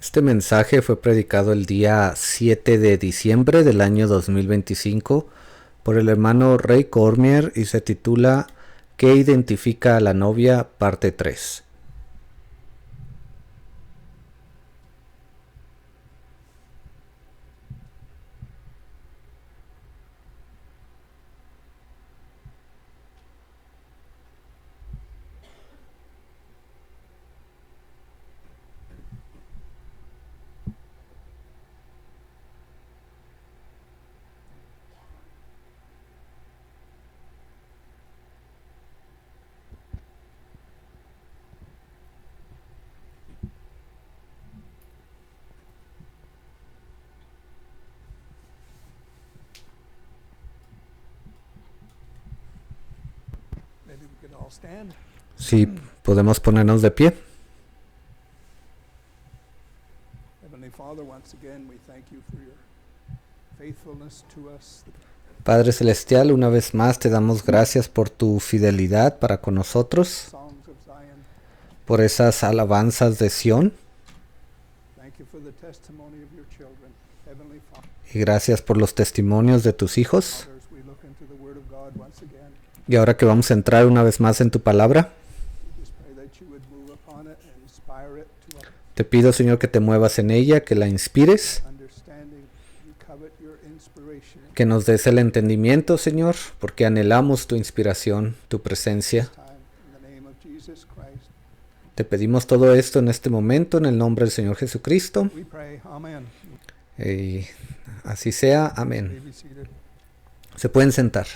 Este mensaje fue predicado el día 7 de diciembre del año 2025 por el hermano Ray Cormier y se titula ¿Qué identifica a la novia? Parte 3. Maybe we could all stand. Sí, podemos ponernos de pie. Heavenly Father, once again, we thank you for your faithfulness to us. Padre Celestial, una vez más te damos gracias por tu fidelidad para con nosotros, Songs of Zion. por esas alabanzas de Sión, Thank you for the testimony of your children. Heavenly Father, y gracias por los testimonios de tus hijos. as we look into the Word of God once again, Y ahora que vamos a entrar una vez más en tu palabra, we just pray that you would move upon it and inspire it to te pido, Señor, que te muevas en ella, que la inspires, understanding. We covet your inspiration in que nos des el entendimiento, Señor, porque anhelamos tu inspiración, tu presencia. this time. In the name of Jesus Christ, Te pedimos todo esto en este momento, en el nombre del Señor Jesucristo. we pray. Amen. Y así sea. May Amén. be seated. Se pueden sentar.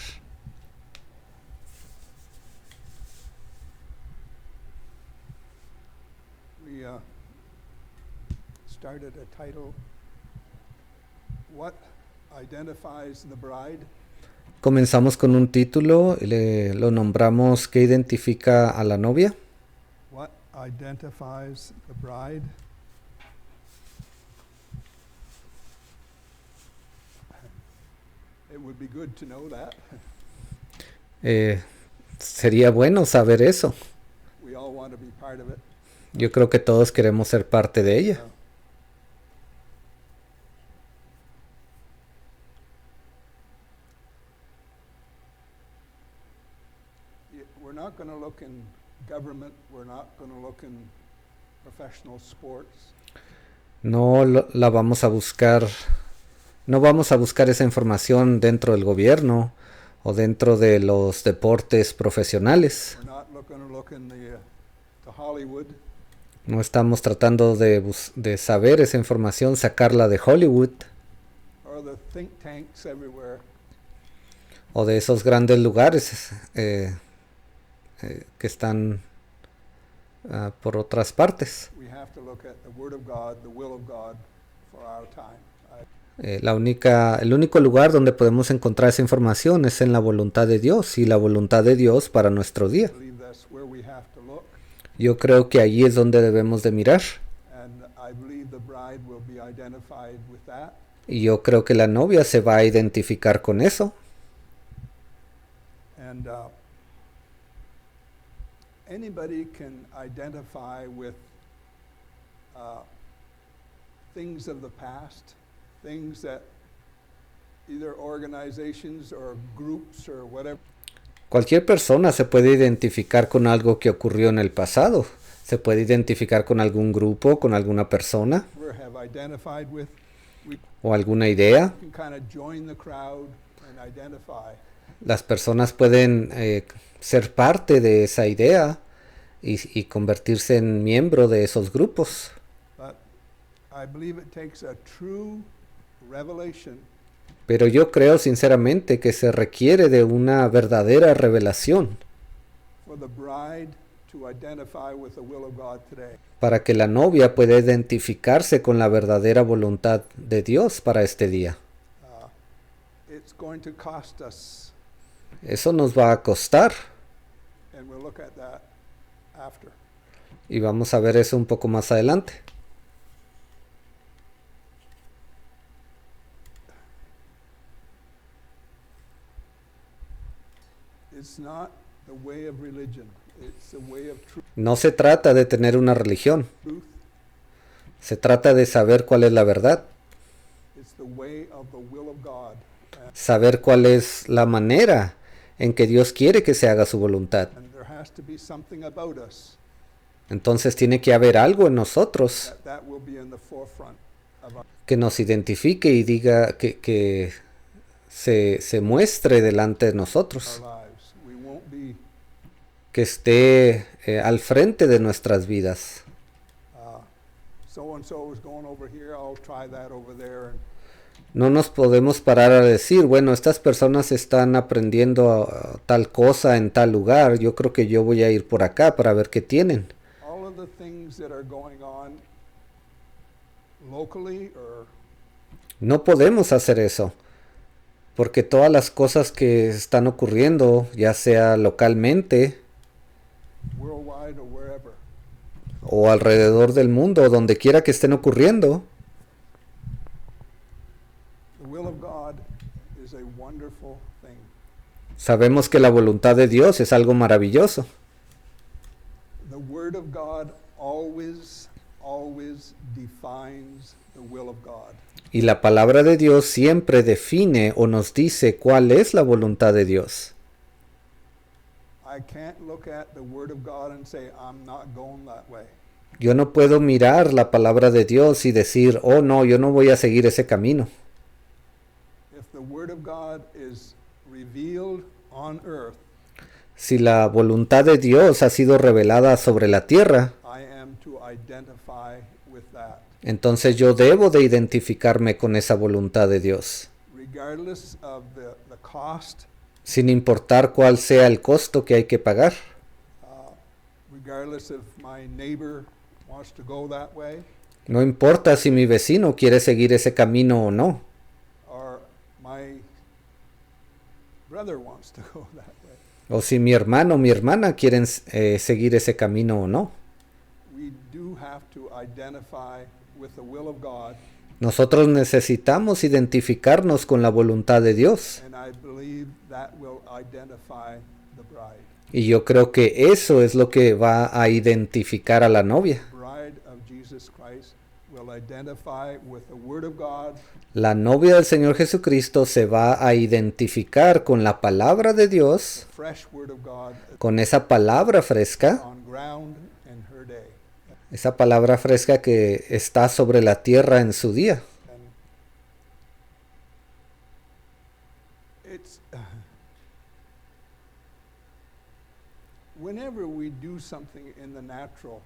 We started a title, What Identifies the Bride? Comenzamos con un título, lo nombramos ¿Qué identifica a la novia? What identifies the bride? It would be good to know that. Sería bueno saber eso. We all want to be part of it. Yo creo que todos queremos ser parte de ella. We're not going to look in government. We're not going to look in professional sports. No la vamos a buscar, no vamos a buscar esa información dentro del gobierno o dentro de los deportes profesionales. We're not going to look in the Hollywood. No estamos tratando de saber esa información, sacarla de Hollywood Or the think tanks everywhere. o de esos grandes lugares que están por otras partes. We have to look at the Word of God, the will of God for our time. El único lugar donde podemos encontrar esa información es en la voluntad de Dios y la voluntad de Dios para nuestro I día. believe that's where we have to look. Yo creo que allí es donde debemos de mirar And I believe the bride will be identified with that. y yo creo que la novia se va a identificar con eso. And anybody can identify with things of the past, things that either organizations or groups or whatever Cualquier persona se puede identificar con algo que ocurrió en el pasado. Se puede identificar con algún grupo, con alguna persona have identified with. We o alguna idea. can kind of join the crowd and identify. Las personas pueden ser parte de esa idea y convertirse en miembro de esos grupos. But I believe it takes a true revelation Pero yo creo sinceramente que se requiere de una verdadera revelación for the bride to identify with the will of God today. para que la novia pueda identificarse con la verdadera voluntad de Dios para este día. It's going to cost us, Eso nos va a costar and we'll look at that after. y vamos a ver eso un poco más adelante. It's not the way of religion. It's the way of No se trata de tener una religión, truth. Se trata de saber cuál es la verdad, It's the way of the will of God. saber cuál es la manera en que Dios quiere que se haga su voluntad. And there has to be something about us Entonces tiene que haber algo en nosotros that will be in the forefront of our que nos identifique y diga que se muestre delante de nosotros, lives. We won't be que esté al frente de nuestras vidas. so and so is going over here, I'll try that over there. And No nos podemos parar a decir, bueno, estas personas están aprendiendo tal cosa en tal lugar, yo creo que yo voy a ir por acá para ver qué tienen. all of the things that are going on locally or No podemos hacer eso, porque todas las cosas que están ocurriendo, ya sea localmente worldwide or wherever, o alrededor del mundo, donde quiera que estén ocurriendo, the will of God is a wonderful thing. sabemos que la voluntad de Dios es algo maravilloso. The Word of God always defines the will of God. Y la palabra de Dios siempre define o nos dice cuál es la voluntad de Dios. I can't look at the Word of God and say, I'm not going that way. Yo no puedo mirar la palabra de Dios y decir, oh no, yo no voy a seguir ese camino. If the Word of God is revealed on earth, Si la voluntad de Dios ha sido revelada sobre la tierra, I am to identify with that. entonces yo debo de identificarme con esa voluntad de Dios, Regardless of the cost, sin importar cuál sea el costo que hay que pagar, regardless if my neighbor wants to go that way, no importa si mi vecino quiere seguir ese camino o no, or my brother wants to go that way. o si mi hermano o mi hermana quieren seguir ese camino o no. We do have to identify with the will of God, Nosotros necesitamos identificarnos con la voluntad de Dios. and I believe that will identify the bride. Y yo creo que eso es lo que va a identificar a la novia. The bride of Jesus Christ will identify with the Word of God, La novia del Señor Jesucristo se va a identificar con la palabra de Dios, fresh Word of God, con esa palabra fresca, on ground in her day. esa palabra fresca que está sobre la tierra en su día. And it's whenever we do something in the natural,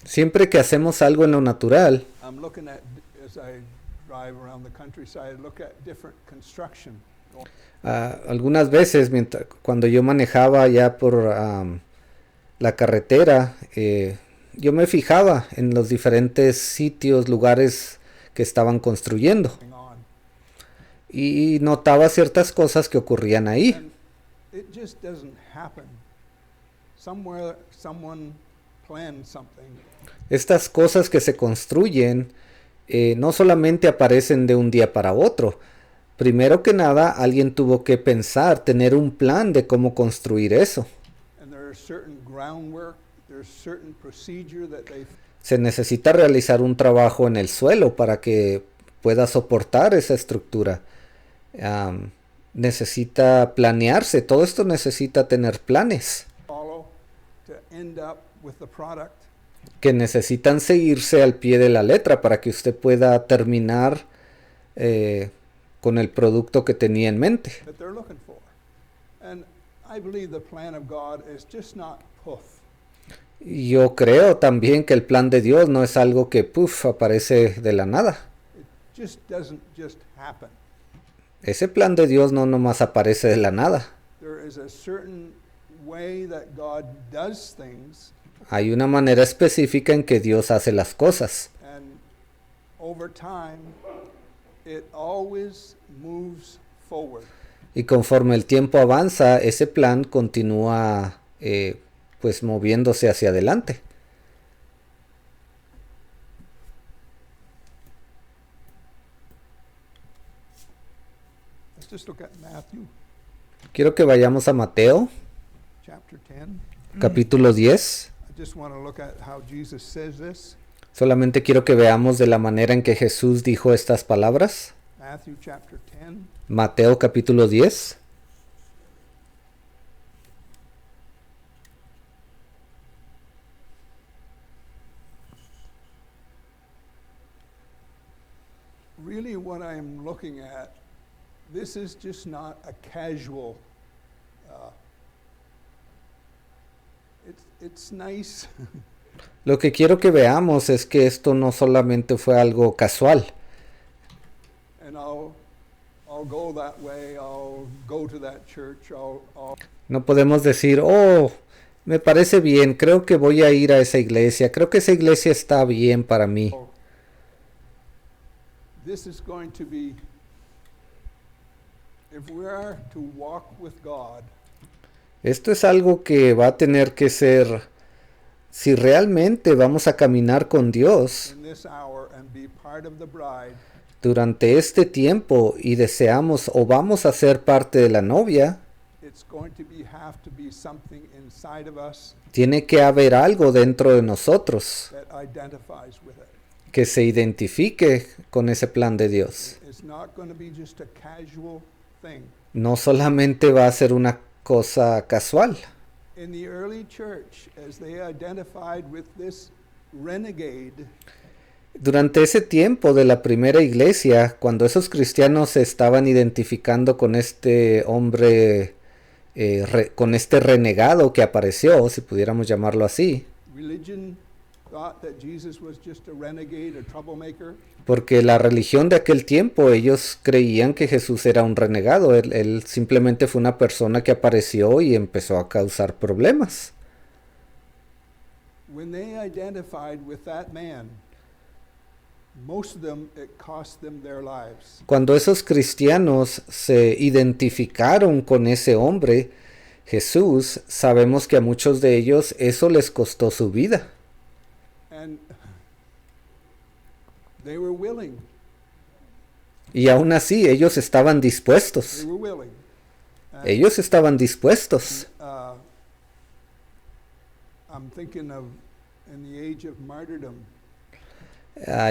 Siempre que hacemos algo en lo natural, I'm looking at, as I drive around the countryside, look at different construction. algunas veces cuando yo manejaba ya por la carretera, yo me fijaba en los diferentes sitios, lugares que estaban construyendo Going on. y notaba ciertas cosas que ocurrían ahí. And it just doesn't happen. Somewhere, someone planned something, Estas cosas que se construyen no solamente aparecen de un día para otro. Primero que nada, alguien tuvo que pensar, tener un plan de cómo construir eso. and there's certain groundwork, there's certain procedure that they Se necesita realizar un trabajo en el suelo para que pueda soportar esa estructura. Necesita planearse, todo esto necesita tener planes follow to end up with the product que necesitan seguirse al pie de la letra para que usted pueda terminar con el producto que tenía en mente. that they're looking for. And I believe the plan of God is just not poof. Y yo creo también que el plan de Dios no es algo que aparece de la nada. It just doesn't just happen. Ese plan de Dios no nomás aparece de la nada. There is a certain way that God does things, Hay una manera específica en que Dios hace las cosas. and over time, it always moves forward. Y conforme el tiempo avanza, ese plan continúa pues moviéndose hacia adelante. Let's just look at Matthew Quiero que vayamos a Mateo, chapter 10. capítulo 10. I just want to look at how Jesus says this. Solamente quiero que veamos de la manera en que Jesús dijo estas palabras. Matthew chapter 10, Mateo capítulo 10. really what I'm looking at, this is just not a casual, it's nice. Lo que quiero que veamos es que esto no solamente fue algo casual. And I'll go that way, I'll go to that church, No podemos decir, oh, me parece bien, creo que voy a ir a esa iglesia, creo que esa iglesia está bien para mí. This is going to be, if we are to walk with God, Esto es algo que va a tener que ser, si realmente vamos a caminar con Dios in this hour and be part of the bride, durante este tiempo y deseamos o vamos a ser parte de la novia, it's going to have to be something inside of us tiene que haber algo dentro de nosotros that identifies with it. que se identifique con ese plan de Dios. It's not going to be just a casual thing. No solamente va a ser una cosa casual. In the early church, as they identified with this renegade, Durante ese tiempo de la primera iglesia, cuando esos cristianos se estaban identificando con este hombre, con este renegado que apareció, si pudiéramos llamarlo así, religion thought that Jesus was just a renegade, a troublemaker. porque la religión de aquel tiempo, ellos creían que Jesús era un renegado, él simplemente fue una persona que apareció y empezó a causar problemas. When they identified with that man, most of them, it cost them their lives. Cuando esos cristianos se identificaron con ese hombre, Jesús, sabemos que a muchos de ellos eso les costó su vida. And they were willing. Y aún así, ellos estaban They dispuestos. were willing. And, Ellos estaban dispuestos. I'm thinking of in the age of martyrdom,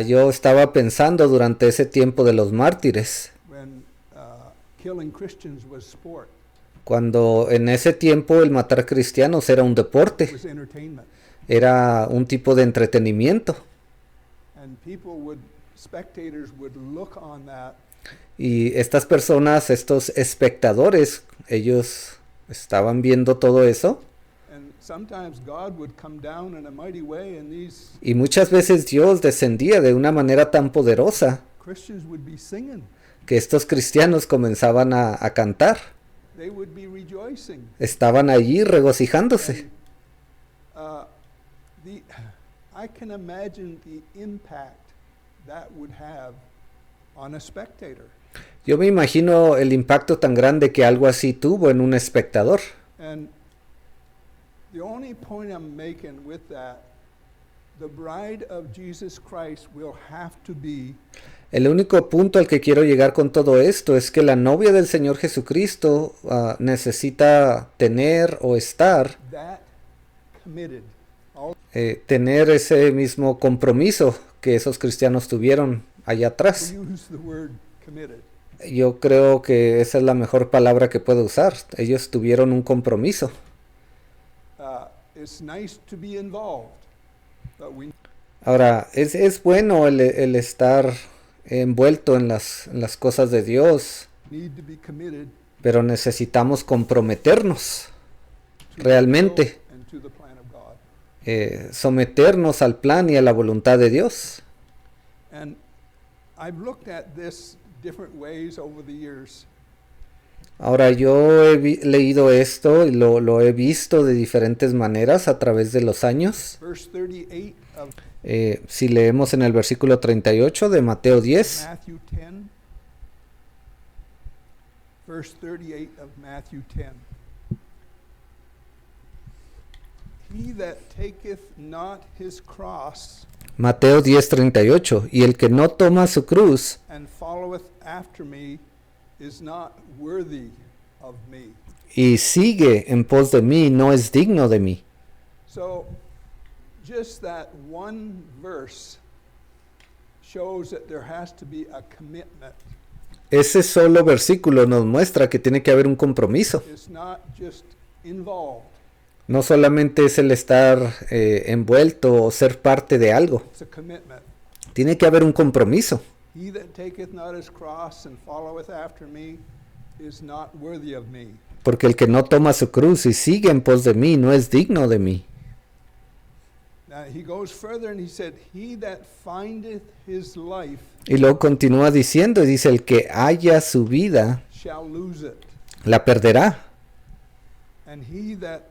Yo estaba pensando durante ese tiempo de los mártires, when killing Christians was sport, cuando en ese tiempo el matar cristianos era un deporte, was entertainment. era un tipo de entretenimiento. And spectators would look on that Y estas personas, estos espectadores, ellos estaban viendo todo eso. and sometimes God would come down in a mighty way and these Y muchas veces Dios descendía de una manera tan poderosa Christians would be singing. que estos cristianos comenzaban a cantar. They would be rejoicing. Estaban allí regocijándose. And, I can imagine the impact that would have on a spectator. Yo me imagino el impacto tan grande que algo así tuvo en un espectador. And the only point I'm making with that, the bride of Jesus Christ will have to be El único punto al que quiero llegar con todo esto es que la novia del Señor Jesucristo necesita tener o estar, that committed. tener ese mismo compromiso que esos cristianos tuvieron allá atrás. Use the word committed. Yo creo que esa es la mejor palabra que puedo usar. Ellos tuvieron un compromiso. It's nice to be involved, but we Ahora, es bueno el estar envuelto en las cosas de Dios, need to be committed pero necesitamos comprometernos realmente, and to the plan of God. someternos al plan y a la voluntad de Dios. And I've looked at this different ways over the years. Ahora, yo he leído esto y lo he visto de diferentes maneras a través de los años. Verse 38 of Si leemos en el versículo 38 de Mateo 10, Matthew 10. Verse 38 of Matthew 10. He that taketh not his cross Mateo 10:38, y el que no toma su cruz and followeth after me is not worthy of me. y sigue en pos de mí no es digno de mí. So just that one verse shows that there has to be a commitment. Ese solo versículo nos muestra que tiene que haber un compromiso. It's not just involved, No solamente es el estar envuelto o ser parte de algo. it's a commitment. Tiene que haber un compromiso. He that taketh not his cross and followeth after me is not worthy of me. Porque el que no toma su cruz y sigue en pos de mí no es digno de mí. Now he goes further and he said, he that findeth his life Y luego continúa diciendo y dice, el que haya su vida shall lose it. la perderá. And he that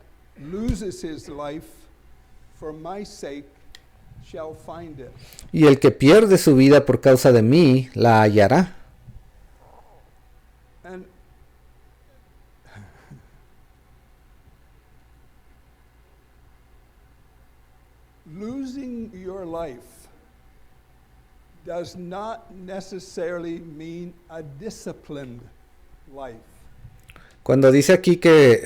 loses his life for my sake shall find it. Y el que pierde su vida por causa de mí la hallará. And losing your life does not necessarily mean a disciplined life. Cuando dice aquí que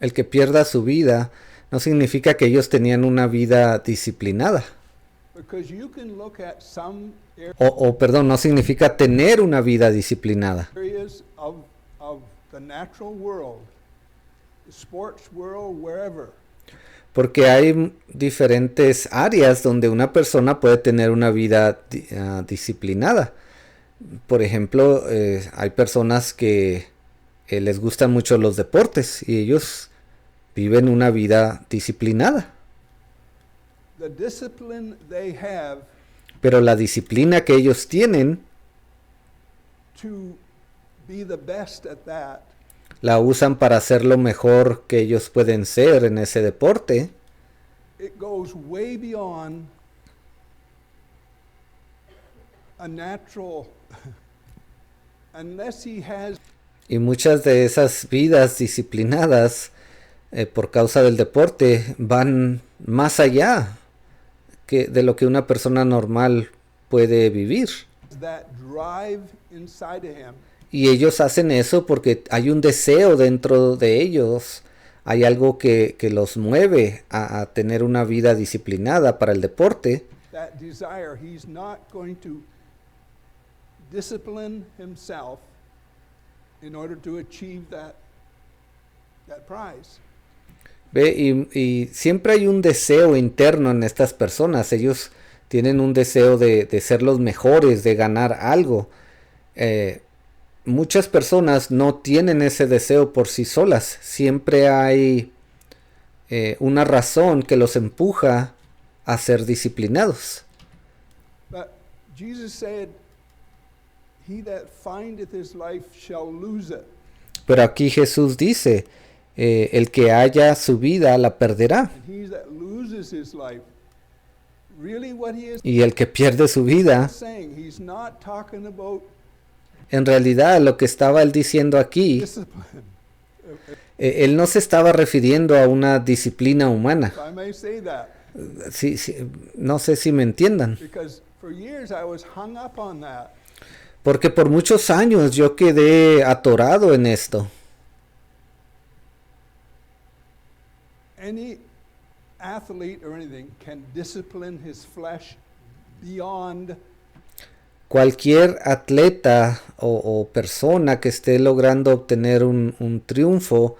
el que pierda su vida, no significa que ellos tenían una vida disciplinada. Because you can look at some Perdón, no significa tener una vida disciplinada. areas of the natural world, the sports world, wherever, Porque hay diferentes áreas donde una persona puede tener una vida disciplinada. Por ejemplo, hay personas que les gustan mucho los deportes y ellos viven una vida disciplinada. the discipline they have Pero la disciplina que ellos tienen to be the best at that la usan para hacer lo mejor que ellos pueden ser en ese deporte. it goes way beyond a natural unless he has Y muchas de esas vidas disciplinadas por causa del deporte van más allá de lo que una persona normal puede vivir. that drive inside of him Y ellos hacen eso porque hay un deseo dentro de ellos, hay algo que los mueve a tener una vida disciplinada para el deporte. that desire. He's not going to discipline himself in order to achieve that prize. Ve, y siempre hay un deseo interno en estas personas. Ellos tienen un deseo de ser los mejores, de ganar algo. Muchas personas no tienen ese deseo por sí solas. Siempre hay una razón que los empuja a ser disciplinados. But Jesus said, he that findeth his life shall lose it. Pero aquí Jesús dice, el que haya su vida la perderá. And he that loses his life, really what he is Y el que pierde su vida, saying, he's not talking about en realidad lo que estaba él diciendo aquí, discipline. él no se estaba refiriendo a una disciplina humana. If I may say that, Sí, no sé si me entiendan. because for years I was hung up on that. Porque por muchos años yo quedé atorado en esto. Any athlete or anything can discipline his flesh beyond Cualquier atleta o persona que esté logrando obtener un triunfo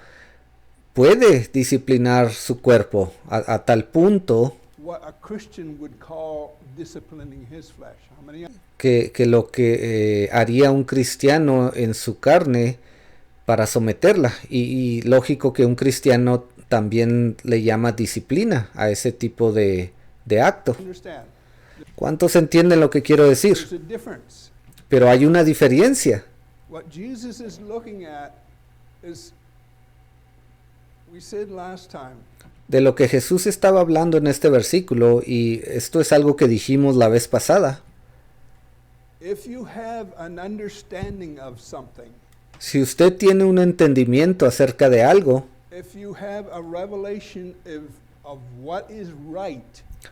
puede disciplinar su cuerpo a tal punto what a Christian would call disciplining his flesh. How many? que lo que haría un cristiano en su carne para someterla. Y lógico que un cristiano también le llama disciplina a ese tipo de acto. Understand? ¿Cuántos entienden lo que quiero decir? There's a difference. Pero hay una diferencia. What Jesus is looking at is, we said last time, De lo que Jesús estaba hablando en este versículo, y esto es algo que dijimos la vez pasada. if you have an understanding of something, Si usted tiene un entendimiento acerca de algo, if you have a revelation of what is right,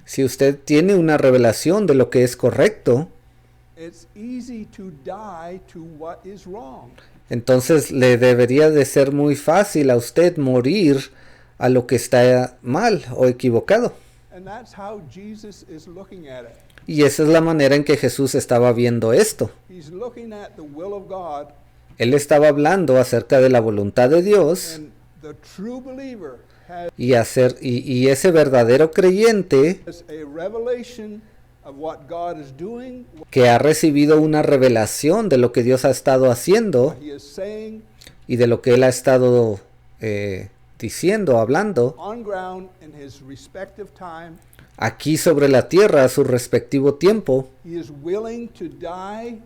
si usted tiene una revelación de lo que es correcto, it's easy to die to what is wrong. entonces le debería de ser muy fácil a usted morir a lo que está mal o equivocado. And that's how Jesus is looking at it. Y esa es la manera en que Jesús estaba viendo esto. He's looking at the will of God, Él estaba hablando acerca de la voluntad de Dios and the true believer has y ese verdadero creyente a revelation of what God is doing, que ha recibido una revelación de lo que Dios ha estado haciendo what He is saying y de lo que Él ha estado diciendo, hablando, on ground in His respective time. aquí sobre la tierra a su respectivo tiempo, He is willing to die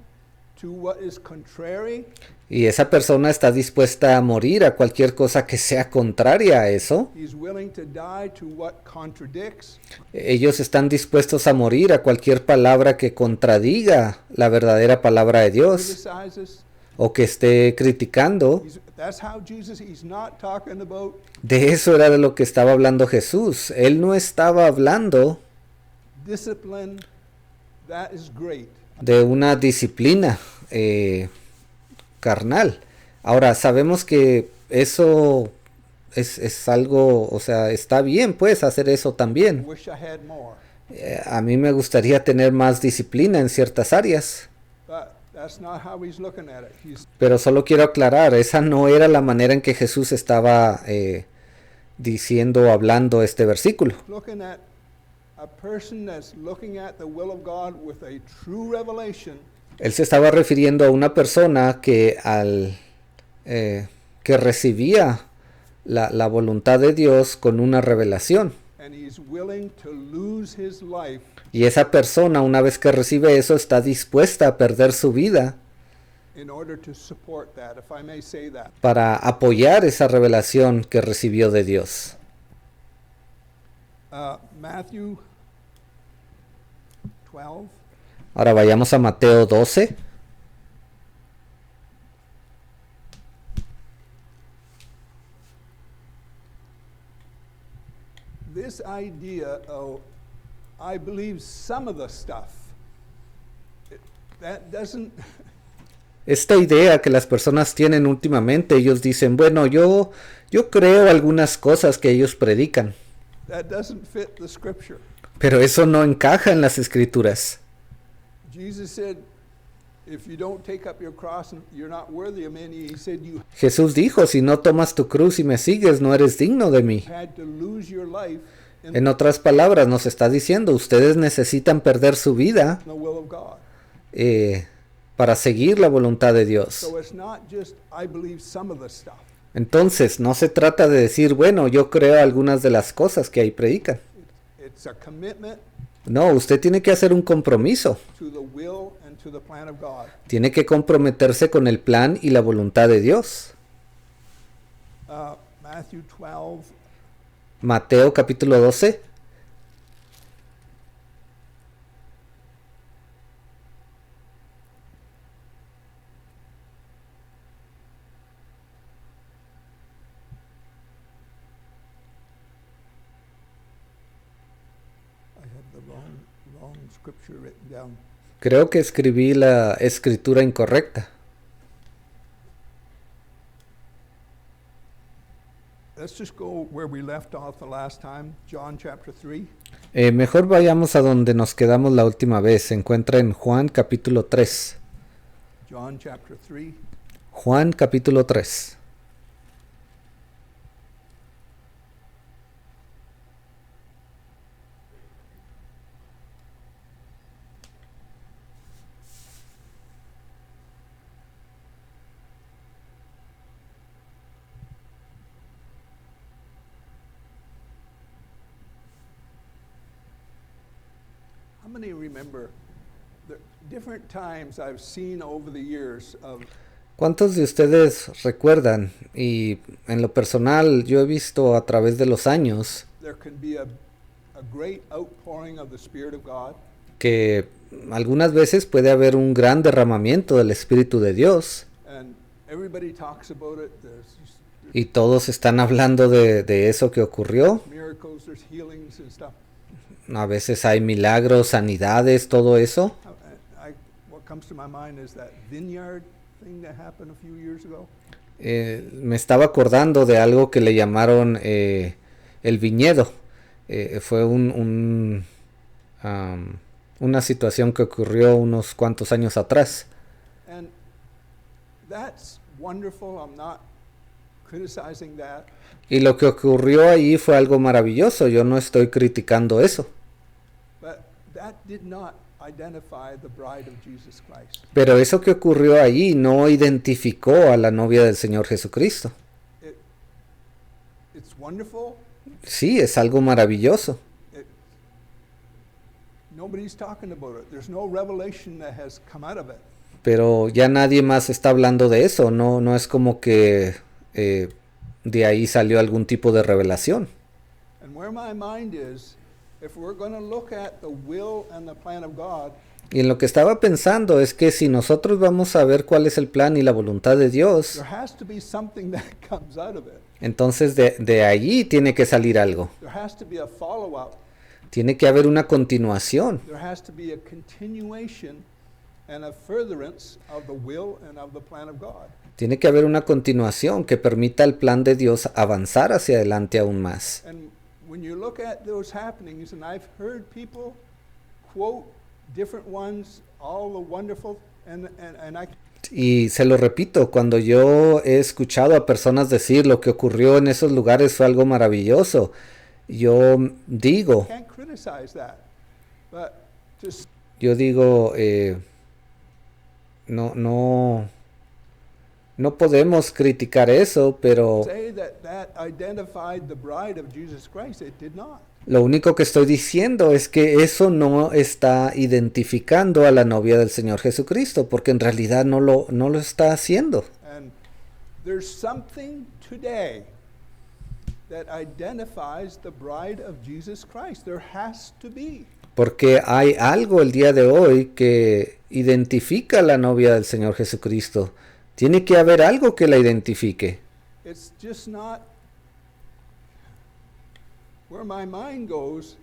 to what is contrary. y esa persona está dispuesta a morir a cualquier cosa que sea contraria a eso. He's willing to die to what contradicts. Ellos están dispuestos a morir a cualquier palabra que contradiga la verdadera palabra de Dios Criticizes. o que esté criticando. That's how Jesus, He's not talking about De eso era de lo que estaba hablando Jesús. Él no estaba hablando discipline. That is great. de una disciplina carnal. Ahora, sabemos que eso es algo, o sea, está bien, pues, hacer eso I también. wish I had more. A mí me gustaría tener más disciplina en ciertas áreas, But that's not how He's looking at it. He's pero solo quiero aclarar, esa no era la manera en que Jesús estaba diciendo, hablando este versículo. looking at a person that's looking at the will of God with a true revelation. Él se estaba refiriendo a una persona que que recibía la voluntad de Dios con una revelación. And he's willing to lose his life Y esa persona, una vez que recibe eso, está dispuesta a perder su vida in order to support that, if I may say that. para apoyar esa revelación que recibió de Dios. Matthew 12. Ahora vayamos a Mateo 12. This idea of, I believe some of the stuff, that doesn't, Esta idea que las personas tienen últimamente, ellos dicen, bueno, yo creo algunas cosas que ellos predican, that doesn't fit the scripture. pero eso no encaja en las escrituras. Jesus said, if you don't take up your cross, you're not worthy of me. And he said you Jesús dijo, si no tomas tu cruz y me sigues, no eres digno de mí. had to lose your life in En otras palabras, nos está diciendo, ustedes necesitan perder su vida the will of God. para seguir la voluntad de Dios. So it's not just, I believe some of the stuff. Entonces, no se trata de decir, bueno, yo creo algunas de las cosas que ahí predican. It's a commitment No, usted tiene que hacer un compromiso. to the will and to the plan of God. Tiene que comprometerse con el plan y la voluntad de Dios. Matthew 12, Mateo capítulo 12. I have the wrong scripture written down. Creo que escribí la escritura incorrecta. Let's just go where we left off the last time, John chapter 3. Mejor vayamos a donde nos quedamos la última vez. Se encuentra en Juan capítulo 3. John chapter 3. Juan capítulo 3. How many remember the different times I've seen over the years of ¿Cuántos de ustedes recuerdan? Y en lo personal yo he visto a través de los años there can be a great outpouring of the Spirit of God, que algunas veces puede haber un gran derramamiento del Espíritu de Dios and everybody talks about it. There's y todos están hablando de eso que ocurrió. miracles, there's healings and stuff. A veces hay milagros, sanidades, todo eso. What comes to my mind is that vineyard thing that happened a few years ago. Me estaba acordando de algo que le llamaron el viñedo, fue una situación que ocurrió unos cuantos años atrás. And that's wonderful. I'm not criticizing that. Y lo que ocurrió ahí fue algo maravilloso. Yo no estoy criticando eso. But that did not identify the bride of Jesus Christ. Pero eso que ocurrió allí no identificó a la novia del Señor Jesucristo. It's wonderful. Sí, es algo maravilloso. Nobody's talking about it. There's no revelation that has come out of it. Pero ya nadie más está hablando de eso. No es como que de ahí salió algún tipo de revelación. And where my mind is, if we're going to look at the will and the plan of God, Y en lo que estaba pensando es que si nosotros vamos a ver cuál es el plan y la voluntad de Dios, there has to be something that comes out of it. entonces de allí tiene que salir algo. There has to be a follow-up. Tiene que haber una continuación. There has to be a continuation and a furtherance of the will and of the plan of God. Tiene que haber una continuación que permita al plan de Dios avanzar hacia adelante aún más. And when you look at those happenings, and I've heard people quote different ones, all the wonderful, and I Y se lo repito, cuando yo he escuchado a personas decir lo que ocurrió en esos lugares fue algo maravilloso, yo digo, can't criticize that. But just no podemos criticar eso, pero say that identified the bride of Jesus Christ, it did not. lo único que estoy diciendo es que eso no está identificando a la novia del Señor Jesucristo, porque en realidad no lo está haciendo. And there's something today that identifies the bride of Jesus Christ. There has to be. Porque hay algo el día de hoy que identifica a la novia del Señor Jesucristo. Tiene que haber algo que la identifique. It's just not where my mind goes.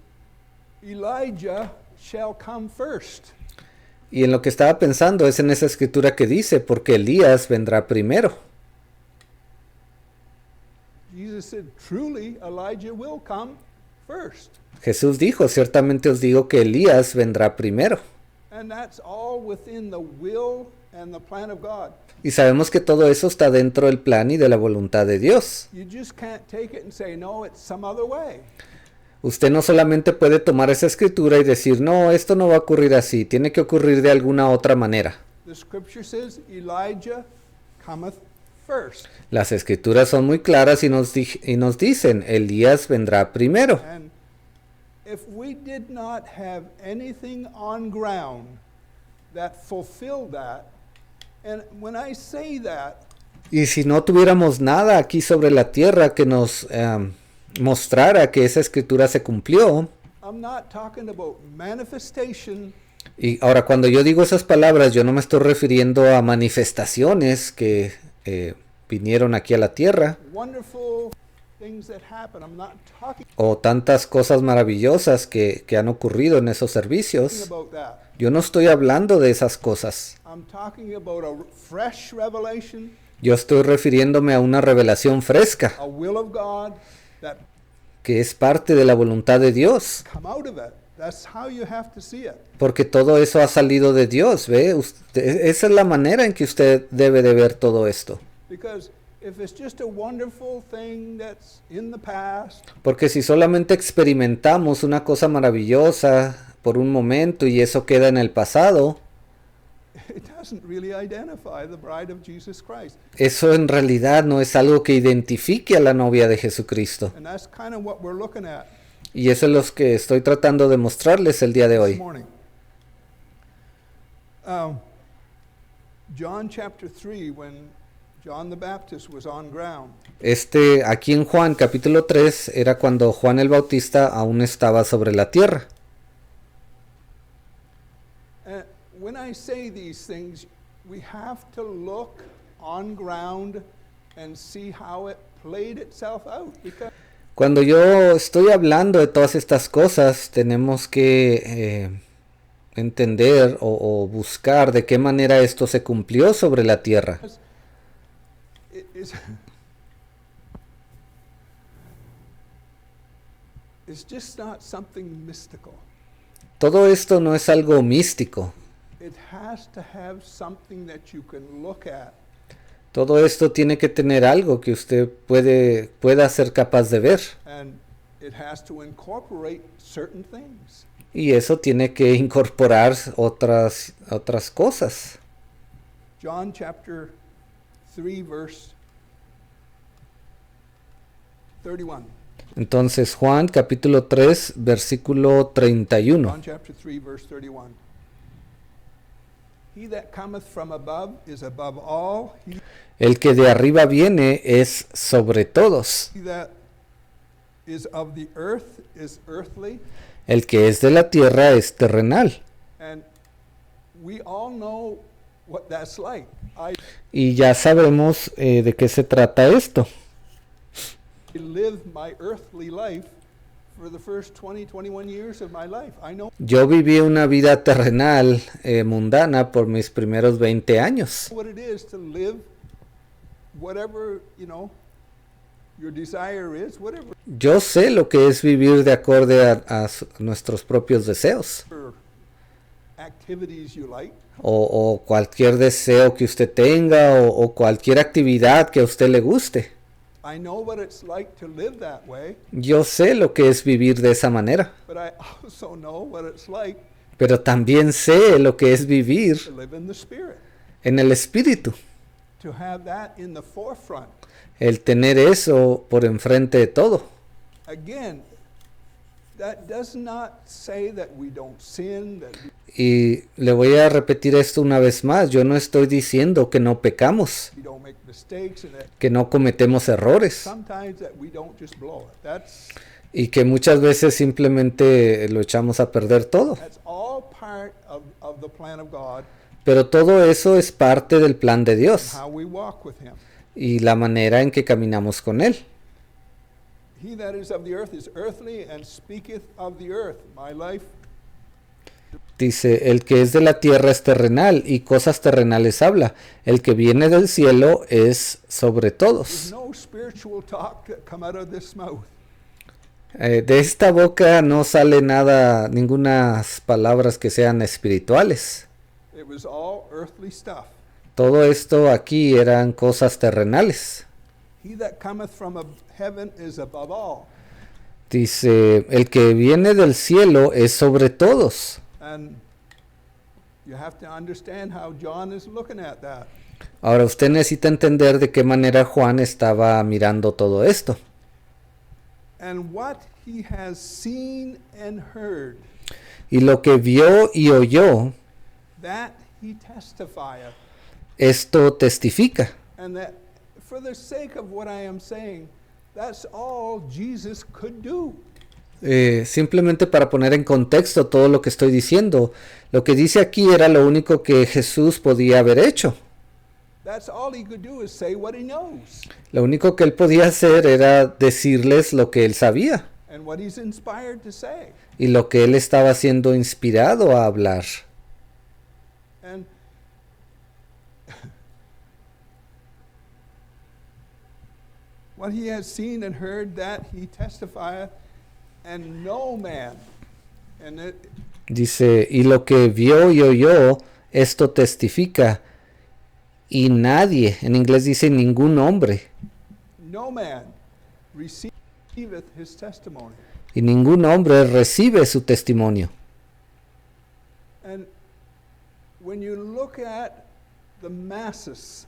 Elijah shall come first. Y en lo que estaba pensando es en esa escritura que dice, porque Elías vendrá primero. Jesus said, truly Elijah will come first. Jesús dijo, ciertamente os digo que Elías vendrá primero. And that's all within the will and the plan of God. Y sabemos que todo eso está dentro del plan y de la voluntad de Dios. You just can't take it and say, no, it's some other way. Usted no solamente puede tomar esa escritura y decir, no, esto no va a ocurrir así, tiene que ocurrir de alguna otra manera. The scripture says Elijah cometh first. Las escrituras son muy claras y nos dicen, Elías vendrá primero. And if we did not have anything on ground that fulfilled that, and when I say that, Y si no tuviéramos nada aquí sobre la tierra que nos mostrara que esa escritura se cumplió, I'm not talking about manifestation. y ahora cuando yo digo esas palabras, yo no me estoy refiriendo a manifestaciones que vinieron aquí a la tierra, Wonderful things that happen. I'm not talking o tantas cosas maravillosas que han ocurrido en esos servicios. about that. Yo no estoy hablando de esas cosas. I'm talking about a fresh revelation, Yo estoy refiriéndome a una revelación fresca, a will of God that que es parte de la voluntad de Dios. come out of it. That's how you have to see it. Porque todo eso ha salido de Dios, ¿ve? Esa es la manera en que usted debe de ver todo esto. Because if it's just a wonderful thing that's in the past, Porque si solamente experimentamos una cosa maravillosa por un momento y eso queda en el pasado, it doesn't really identify the bride of Jesus Christ. eso en realidad no es algo que identifique a la novia de Jesucristo. And that's kind of what we're looking at Y eso es lo que estoy tratando de mostrarles el día de this hoy. morning. John chapter 3, when John the Baptist was on ground, Aquí en Juan capítulo 3 era cuando Juan el Bautista aún estaba sobre la tierra. when I say these things, we have to look on ground and see how it played itself out. Because Cuando yo estoy hablando de todas estas cosas, tenemos que entender o buscar de qué manera esto se cumplió sobre la tierra. is just not something mystical. Todo esto no es algo místico. It has to have something that you can look at. Todo esto tiene que tener algo que usted pueda ser capaz de ver. And it has to incorporate certain things. Y eso tiene que incorporar otras cosas. John chapter 3 verse 31. Entonces Juan capítulo 3 versículo 31. John chapter 3 verse 31. He that cometh from above is above all. El que de arriba viene es sobre todos. He that is of the earth is earthly. El que es de la tierra es terrenal. And we all know what that's like. Y ya sabemos de qué se trata esto. I lived my earthly life for the first 21 years of my life. I know Yo viví una vida terrenal, mundana, por mis primeros 20 años. what it is to live whatever, your desire is, whatever Yo sé lo que es vivir de acorde a nuestros propios deseos. activities you like. O cualquier deseo que usted tenga o cualquier actividad que a usted le guste. I know what it's like to live that way, Yo sé lo que es vivir de esa manera, but I also know what it's like pero también sé lo que es vivir to live in the Spirit, en el espíritu, to have that in the forefront. el tener eso por enfrente de todo. Again, that does not say that we don't sin, that Y le voy a repetir esto una vez más, yo no estoy diciendo que no pecamos, we don't make mistakes, and that que no cometemos errores sometimes that we don't just blow it. That's y que muchas veces simplemente lo echamos a perder todo. all part of the plan of God Pero todo eso es parte del plan de Dios and how we walk with Him. y la manera en que caminamos con Él. He that is of the earth is earthly, and speaketh of the earth. My life, Dice, el que es de la tierra es terrenal y cosas terrenales habla. El que viene del cielo es sobre there's todos. no spiritual talk that come out of this mouth. De esta boca no sale nada, ningunas palabras que sean espirituales. It was all earthly stuff. Todo esto aquí eran cosas terrenales. He that cometh from heaven is above all. Dice, el que viene del cielo es sobre todos. And you have to understand how John is looking at that. Ahora usted necesita entender de qué manera Juan estaba mirando todo esto. And what he has seen and heard, Y lo que vio y oyó, that he testifieth. esto testifica. And that for the sake of what I am saying, that's all Jesus could do. Simplemente para poner en contexto todo lo que estoy diciendo, lo que dice aquí era lo único que Jesús podía haber hecho. That's all he could do is say what he knows Lo único que él podía hacer era decirles lo que él sabía and what he's inspired to say. y lo que él estaba siendo inspirado a hablar. And what he has seen and heard, that he testifieth, and no man. And Dice, y lo que vio y oyó, esto testifica. Y nadie, en inglés dice ningún hombre, no man receiveth his testimony. y ningún hombre recibe su testimonio. And when you look at the masses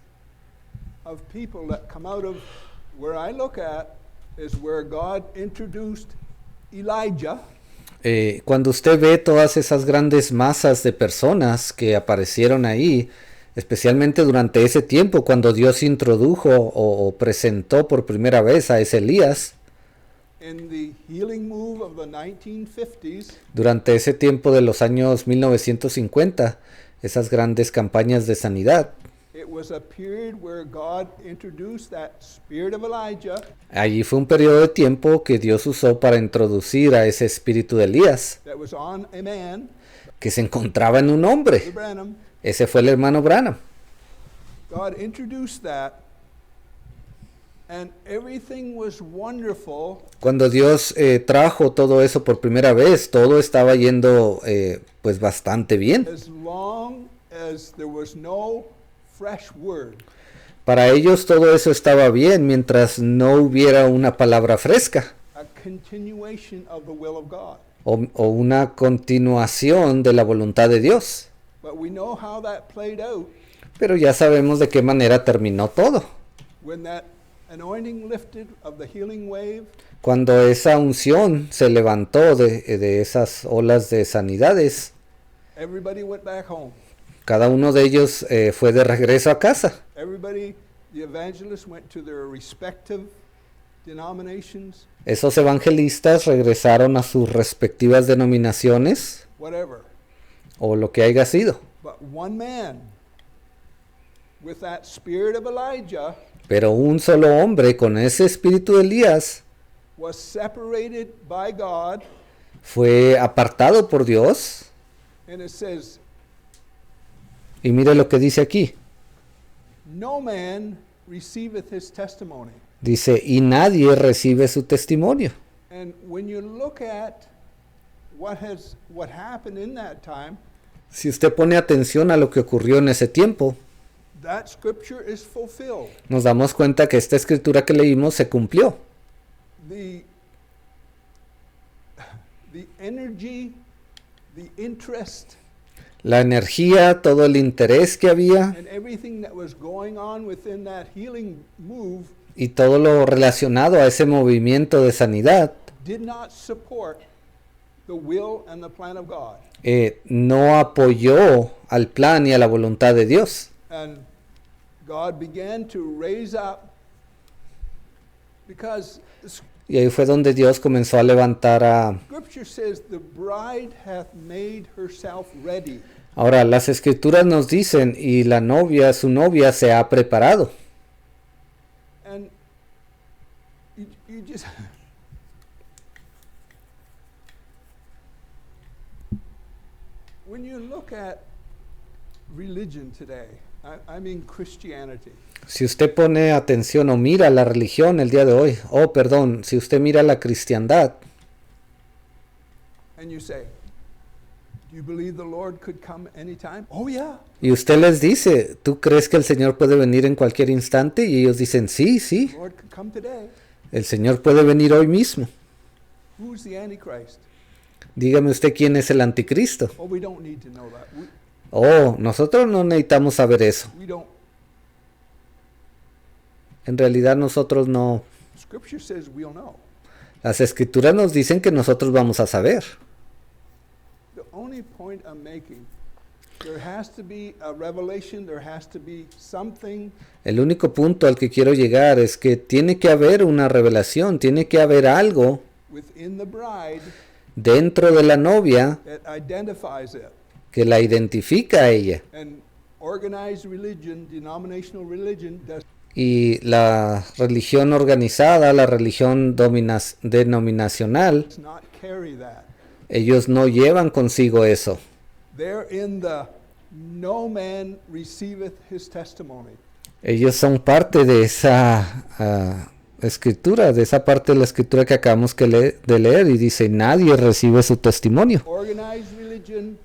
of people that come out of where I look at is where God introduced Elijah. Cuando usted ve todas esas grandes masas de personas que aparecieron ahí, especialmente durante ese tiempo cuando Dios introdujo o presentó por primera vez a ese Elías, In the healing move of the 1950s, durante ese tiempo de los años 1950, esas grandes campañas de sanidad, it was a period where God introduced that spirit of Elijah allí fue un periodo de tiempo que Dios usó para introducir a ese espíritu de Elías, that was on a man, que se encontraba en un hombre. Branham. Ese fue el hermano Branham. God introduced that, and everything was wonderful Cuando Dios trajo todo eso por primera vez, todo estaba yendo pues bastante bien. as long as there was no fresh word. Para ellos todo eso estaba bien mientras no hubiera una palabra fresca A continuation of the will of God. o una continuación de la voluntad de Dios. But we know how that played out Pero ya sabemos de qué manera terminó todo. when that anointing lifted of the healing wave. Cuando esa unción se levantó de esas olas de sanidades, Everybody went back home. cada uno de ellos fue de regreso a casa. Everybody, the evangelists went to their respective denominations, Esos evangelistas regresaron a sus respectivas denominaciones whatever. o lo que haya sido. But one man with that spirit of Elijah Pero un solo hombre con ese espíritu de Elías was separated by God, fue apartado por Dios. and it says, Y mire lo que dice aquí. no man receiveth his testimony. Dice, y nadie recibe su testimonio. And when you look at what happened in that time, Si usted pone atención a lo que ocurrió en ese tiempo, that scripture is fulfilled. nos damos cuenta que esta escritura que leímos se cumplió. The energy, the interest, La energía, todo el interés que había and everything that was going on within that healing move y todo lo relacionado a ese movimiento de sanidad did not support the will and the plan of God. No apoyó al plan y a la voluntad de Dios. And God began to raise up, because the Y ahí fue donde Dios comenzó a levantar a... scripture says the bride hath made herself ready. Ahora, las escrituras nos dicen, y la novia, su novia, se ha preparado. And you just when you look at religion today, I mean Christianity, Si usted pone atención o mira la religión el día de hoy, si usted mira la cristiandad, and you say, do you believe the Lord could come anytime? Oh yeah. y usted les dice, ¿tú crees que el Señor puede venir en cualquier instante? Y ellos dicen, sí, sí, The Lord could come today. el Señor puede venir hoy mismo. Who's the Antichrist? Dígame usted quién es el anticristo. Oh, we don't need to know that. Nosotros no necesitamos saber eso. We don't. En realidad nosotros no. Scripture says we'll know. Las escrituras nos dicen que nosotros vamos a saber. The only point I'm making, there has to be a revelation, there has to be something El único punto al que quiero llegar es que tiene que haber una revelación, tiene que haber algo within the bride dentro de la novia that identifies it. que la identifica a ella. And organized religion, denominational religion, does Y la religión organizada, la religión denominacional, not carry that. ellos no llevan consigo eso. They're in the no man receiveth his testimony. Ellos son parte de esa escritura, de esa parte de la escritura que acabamos de leer y dice, nadie recibe su testimonio. Organized religion,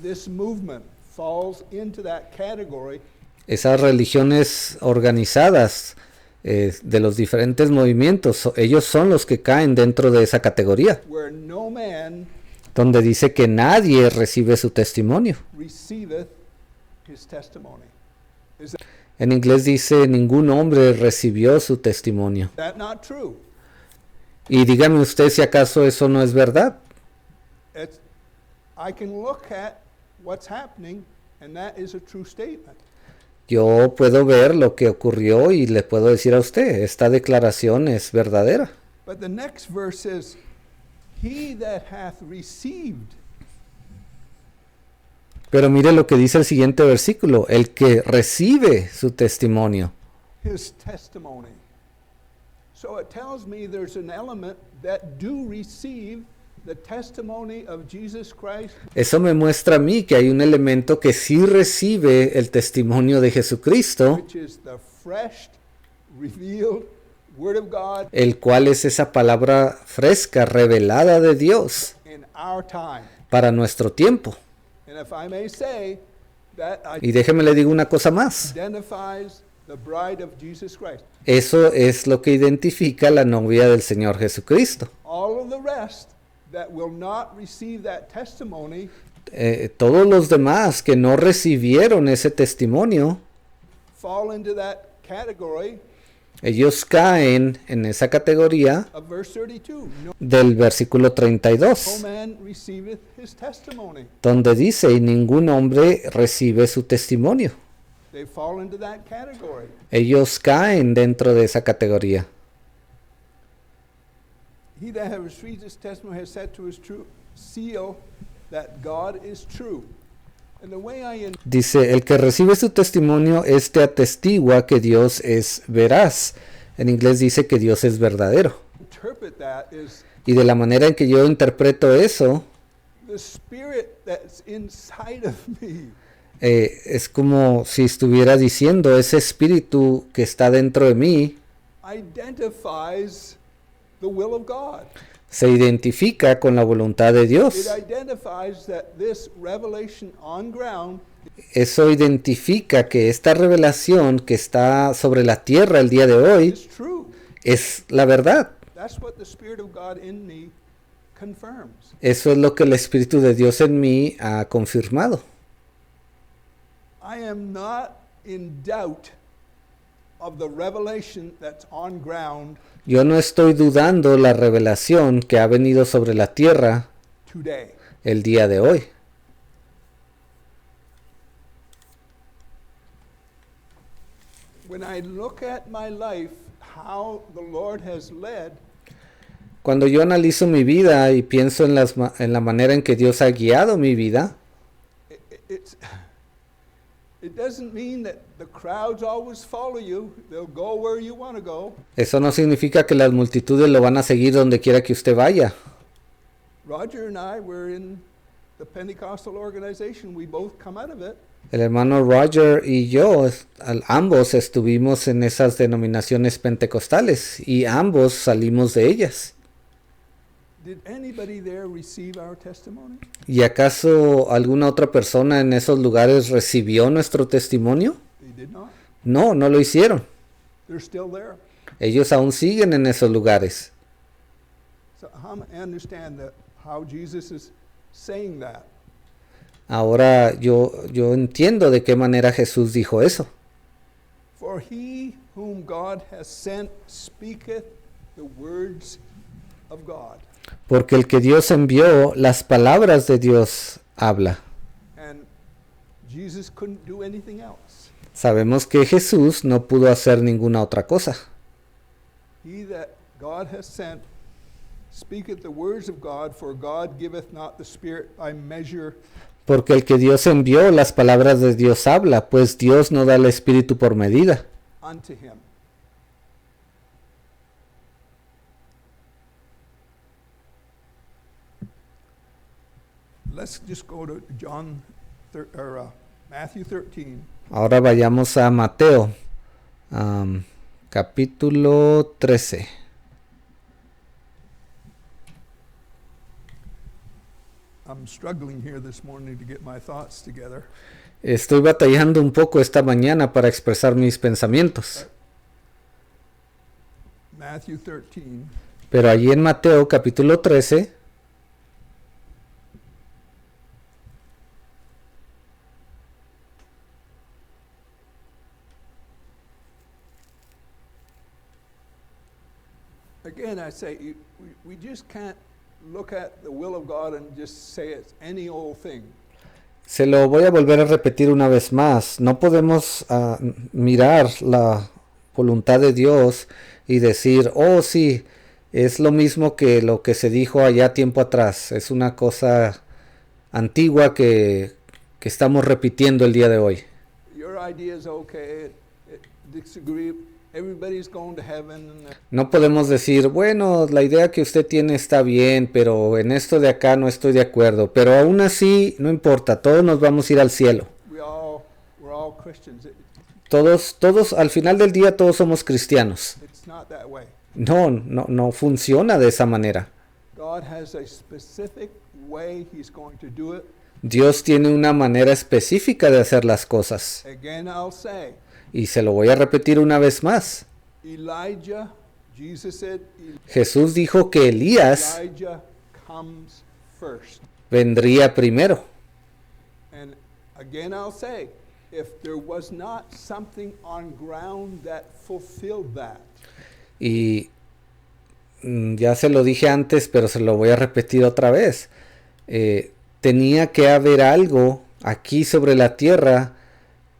this movement falls into that category. Esas religiones organizadas de los diferentes movimientos, ellos son los que caen dentro de esa categoría, Where no man donde dice que nadie recibe su testimonio. receiveth his testimony. Is En inglés dice, ningún hombre recibió su testimonio. that not true? Y dígame usted si acaso eso no es verdad. I can look at what's happening, and that is a true statement. Yo puedo ver lo que ocurrió y le puedo decir a usted, esta declaración es verdadera. But the next verse says, he that hath received. Pero mire lo que dice el siguiente versículo, el que recibe su testimonio. His testimony. So it tells me there's an element that do receive the testimony of Jesus Christ, Eso me muestra a mí que hay un elemento que sí recibe el testimonio de Jesucristo, which is the fresh, revealed Word of God el cual es esa palabra fresca, revelada de Dios in our time. para nuestro tiempo. And if I may say, that Y déjeme le digo una cosa más. identifies the bride of Jesus Christ. Eso es lo que identifica la novia del Señor Jesucristo. All of the rest that will not receive that testimony Todos los demás que no recibieron ese testimonio, fall into that category ellos caen en esa categoría of verse 32. No del versículo 32, man receiveth his testimony. donde dice, y ningún hombre recibe su testimonio. They fall into that category. Ellos caen dentro de esa categoría. He that hath received his testimony has set to his true seal that God is true. And the way I Dice, el que recibe su testimonio, este atestigua que Dios es veraz. En inglés dice que Dios es verdadero. interpret that is Y de la manera en que yo interpreto eso, the spirit that's inside of me es como si estuviera diciendo, ese espíritu que está dentro de mí identifies the will of God. se identifica con la voluntad de It Dios. identifies that this revelation on ground Eso identifica que esta revelación que está sobre la tierra el día de hoy is true. es la verdad. That's what the Spirit of God in me confirms. Eso es lo que el Espíritu de Dios en mí ha confirmado. I am not in doubt of the revelation that's on ground Yo no estoy dudando la revelación que ha venido sobre la tierra today. el día de hoy. When I look at my life, how the Lord has led, Cuando yo analizo mi vida y pienso en, en la manera en que Dios ha guiado mi vida, it doesn't mean that the crowds always follow you. They'll go where you want to go. eso no significa que las multitudes lo van a seguir donde quiera que usted vaya. Roger and I were in the Pentecostal organization. We both come out of it. El hermano Roger y yo, ambos estuvimos en esas denominaciones pentecostales y ambos salimos de ellas. Did anybody there receive our testimony? ¿Y acaso alguna otra persona en esos lugares recibió nuestro testimonio? They did not. No, no lo hicieron. They're still there. Ellos aún siguen en esos lugares. So I understand that how Jesus is saying that. Ahora yo entiendo de qué manera Jesús dijo eso. For he whom God has sent speaketh the words of God. Porque el que Dios envió, las palabras de Dios habla. And Jesus couldn't do anything else. Sabemos que Jesús no pudo hacer ninguna otra cosa. He that God has sent speaketh the words of God, for God giveth not the Spirit by measure. Porque el que Dios envió, las palabras de Dios habla, pues Dios no da el Espíritu por medida. Unto him. Let's just go to Matthew 13. Ahora vayamos a Mateo, capítulo 13. I'm struggling here this morning to get my thoughts together. Estoy batallando un poco esta mañana para expresar mis pensamientos. Matthew 13. Pero allí en Mateo capítulo 13, Again, I say, we just can't look at the will of God and just say it's any old thing. se lo voy a volver a repetir una vez más. No podemos mirar la voluntad de Dios y decir, oh sí, es lo mismo que lo que se dijo allá tiempo atrás. Es una cosa antigua que estamos repitiendo el día de hoy. Your idea is okay. Disagree. Everybody's going to heaven. No podemos decir, bueno, la idea que usted tiene está bien, pero en esto de acá no estoy de acuerdo. Pero aún así, no importa, todos nos vamos a ir al cielo. We're all Christians. Todos, al final del día, todos somos cristianos. It's not that way. No funciona de esa manera. God has a specific way He's going to do it. Dios tiene una manera específica de hacer las cosas. Again, I'll say, Y se lo voy a repetir una vez más. Elijah, Jesus said, Jesús dijo que Elías Elijah comes first. vendría primero. And again, I'll say, if there was not something on ground that fulfilled that, Y ya se lo dije antes, pero se lo voy a repetir otra vez. Tenía que haber algo aquí sobre la tierra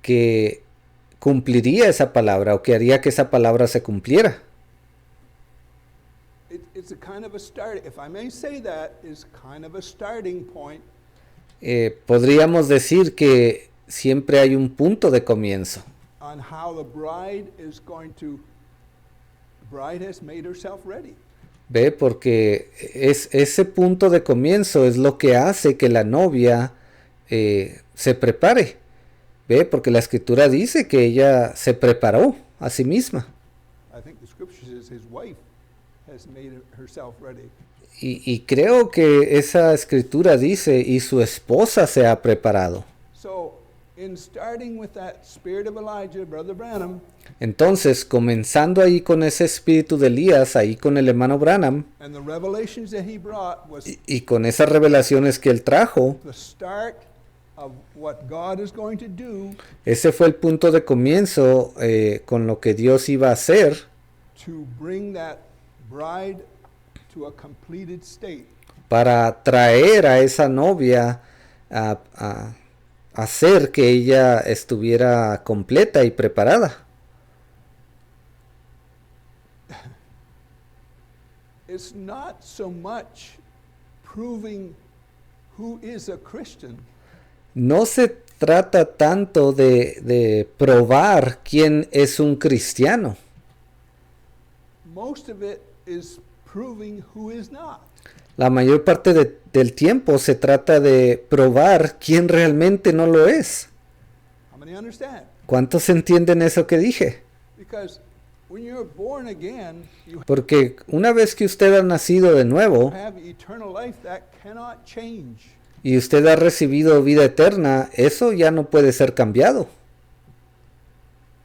que cumpliría esa palabra o que haría que esa palabra se cumpliera. it's a kind of a start, if I may say that, is kind of a starting point. Podríamos decir que siempre hay un punto de comienzo. On how the bride is going to, the bride has made herself ready. ¿Ve? Porque ese punto de comienzo es lo que hace que la novia se prepare. ¿Ve? Porque la escritura dice que ella se preparó a sí misma. I think the scripture says his wife has made herself ready. Y creo que esa escritura dice, y su esposa se ha preparado. So, in starting with that spirit of Elijah, Brother Branham, Entonces, comenzando ahí con ese espíritu de Elías, ahí con el hermano Branham, and the revelations that he brought was y con esas revelaciones que él trajo, the start of what God is going to do ese fue el punto de comienzo con lo que Dios iba a hacer to bring that bride to a completed state. para traer a esa novia a hacer que ella estuviera completa y preparada. It's not so much proving who is a Christian, No se trata tanto de probar quién es un cristiano. most of it is proving who is not. La mayor parte del tiempo se trata de probar quién realmente no lo es. How many understand? ¿Cuántos entienden eso que dije? Because when you're born again, you Porque una vez que usted ha nacido de nuevo have eternal life that cannot change. y usted ha recibido vida eterna, eso ya no puede ser cambiado.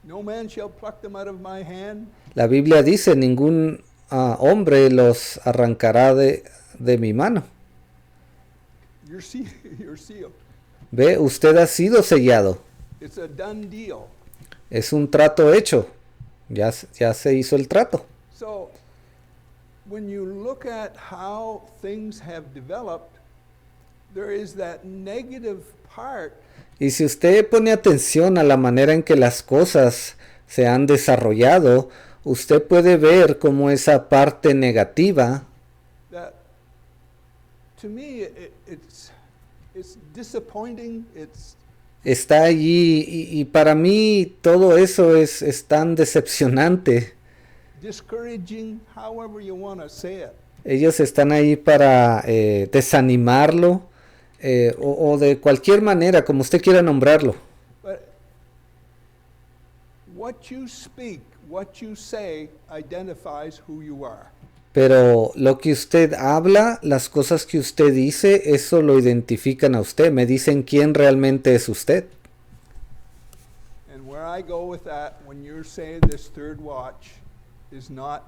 No man shall pluck them out of my hand. La Biblia dice, ningún hombre los arrancará de mi mano. You're you're sealed. Ve, usted ha sido sellado. It's a done deal. Es un trato hecho. Ya se hizo el trato. So, when you look at how things have developed, there is that negative part Y si usted pone atención a la manera en que las cosas se han desarrollado, usted puede ver cómo esa parte negativa that, to me, it's disappointing. está allí y para mí todo eso es tan decepcionante. Discouraging, however you want to say it. Ellos están ahí para desanimarlo o de cualquier manera, como usted quiera nombrarlo. But what you speak, what you say, identifies who you are. Pero lo que usted habla, las cosas que usted dice, eso lo identifican a usted. Me dicen quién realmente es usted. And where I go with that, when you're saying this third watch is not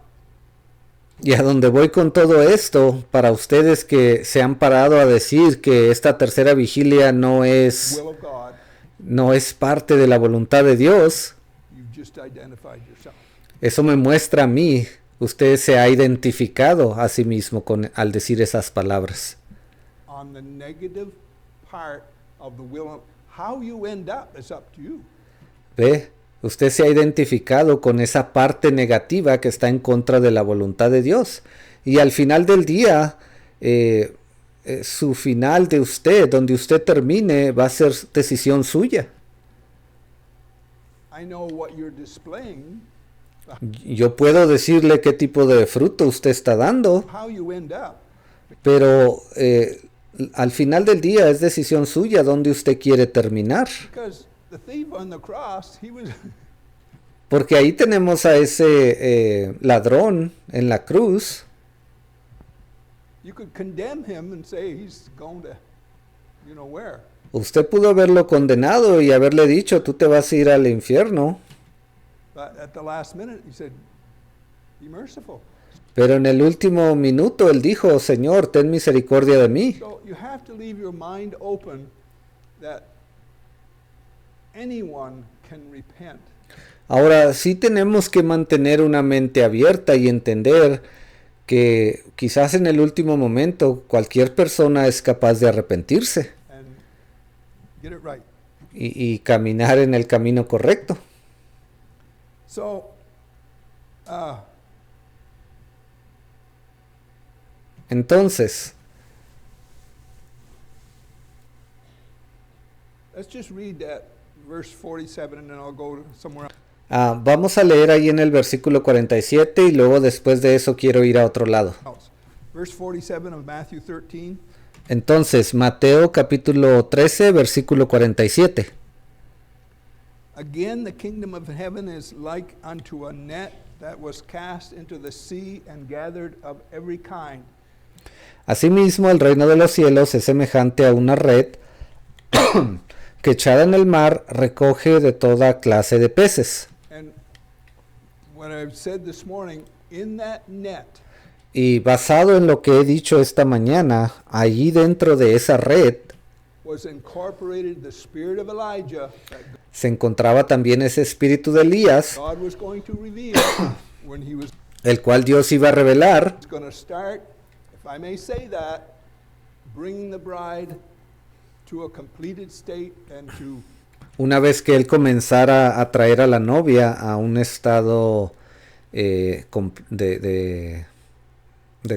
Y a donde voy con todo esto, para ustedes que se han parado a decir que esta tercera vigilia no es will of God, parte de la voluntad de Dios, you just identified yourself. eso me muestra a mí. Usted se ha identificado a sí mismo al decir esas palabras. On the negative part of the will of, how you end up is up to you. ¿Ve? Usted se ha identificado con esa parte negativa que está en contra de la voluntad de Dios. Y al final del día, su final de usted, donde usted termine, va a ser decisión suya. I know what you're displaying, Yo puedo decirle qué tipo de fruto usted está dando, how you end up. pero al final del día es decisión suya donde usted quiere terminar. Because the thief on the cross, he was Porque ahí tenemos a ese ladrón en la cruz. You could condemn him and say he's going to, you know where. Usted pudo haberlo condenado y haberle dicho, tú te vas a ir al infierno. But at the last minute, he said, be merciful. Pero en el último minuto él dijo, Señor, ten misericordia de mí. So you have to leave your mind open that anyone can repent. Ahora sí tenemos que mantener una mente abierta y entender que quizás en el último momento cualquier persona es capaz de arrepentirse And get it right. y caminar en el camino correcto. So, Entonces, let's just read that verse 47 and then I'll go somewhere else. vamos a leer ahí en el versículo 47 y luego después de eso quiero ir a otro lado. Verse 47 of Matthew 13. Entonces, Mateo capítulo 13, versículo 47. Again, the kingdom of heaven is like unto a net that was cast into the sea and gathered of every kind. Asimismo, el reino de los cielos es semejante a una red que echada en el mar recoge de toda clase de peces. And what I've said this morning, in that net, Y basado en lo que he dicho esta mañana, allí dentro de esa red was incorporated the spirit of Elijah that se encontraba también ese espíritu de Elías, God was going to reveal when he was el cual Dios iba a revelar, going to start, if I may say that, bringing the bride to a completed state and to una vez que él comenzara a traer a la novia a un estado de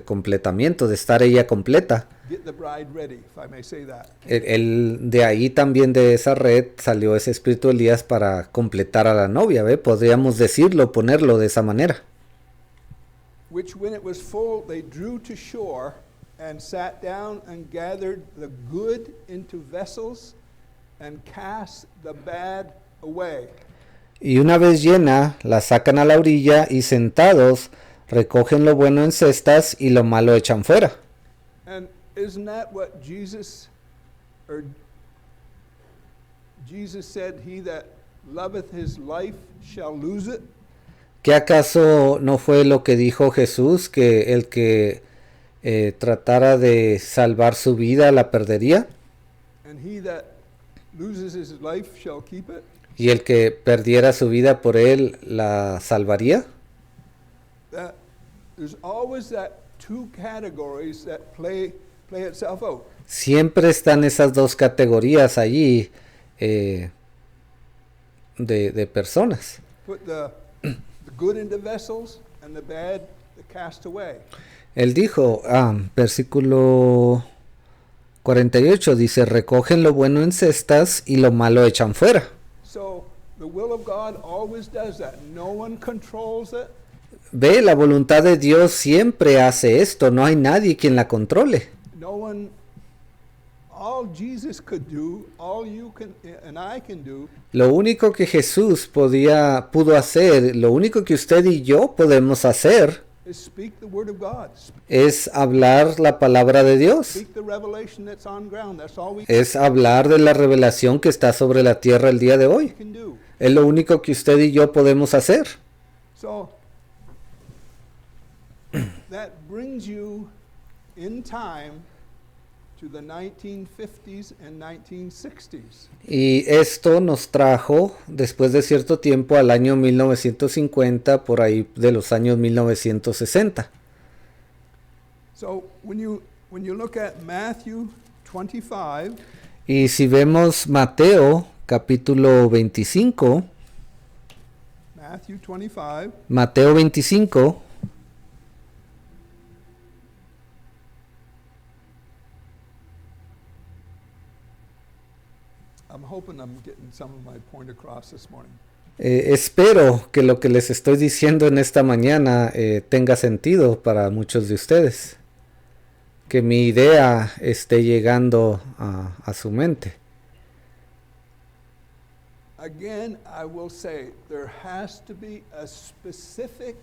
completamiento, de estar ella completa. get the bride ready, if I may say that. De ahí también de esa red salió ese espíritu de Elías para completar a la novia, ¿ve? Podríamos decirlo, ponerlo de esa manera. Which when it was full, they drew to shore and sat down and gathered the good into vessels and cast the bad away. Y una vez llena, la sacan a la orilla y sentados recogen lo bueno en cestas y lo malo echan fuera. And isn't that what Jesus said, he that loveth his life shall lose it? ¿Qué acaso no fue lo que dijo Jesús, que el que tratara de salvar su vida la perdería? And he that loses his life shall keep it? ¿Y el que perdiera su vida por él la salvaría? That there's always that two categories that play itself out. Siempre están esas dos categorías allí de personas. Put the good into vessels and the bad the cast away. Él dijo, versículo 48, dice, recogen lo bueno en cestas y lo malo echan fuera. So the will of God always does that. No one controls it. Ve, la voluntad de Dios siempre hace esto, no hay nadie quien la controle. No one, all Jesus could do, all you can and I can do, Lo único que Jesús pudo hacer, lo único que usted y yo podemos hacer is speak the word of God. es hablar la palabra de Dios. Speak the revelation that's on ground. That's all we Es hablar de la revelación que está sobre la tierra el día de hoy. can do. Es lo único que usted y yo podemos hacer. So that brings you in time to the 1950s and 1960s. Y esto nos trajo después de cierto tiempo al año 1950, por ahí de los años 1960. So when you look at Matthew 25, Y si vemos Mateo capítulo 25, Mateo 25, I'm hoping I'm getting some of my point across this morning. espero que lo que les estoy diciendo en esta mañana tenga sentido para muchos de ustedes. Que mi idea esté llegando a su mente. again, I will say there has to be a specific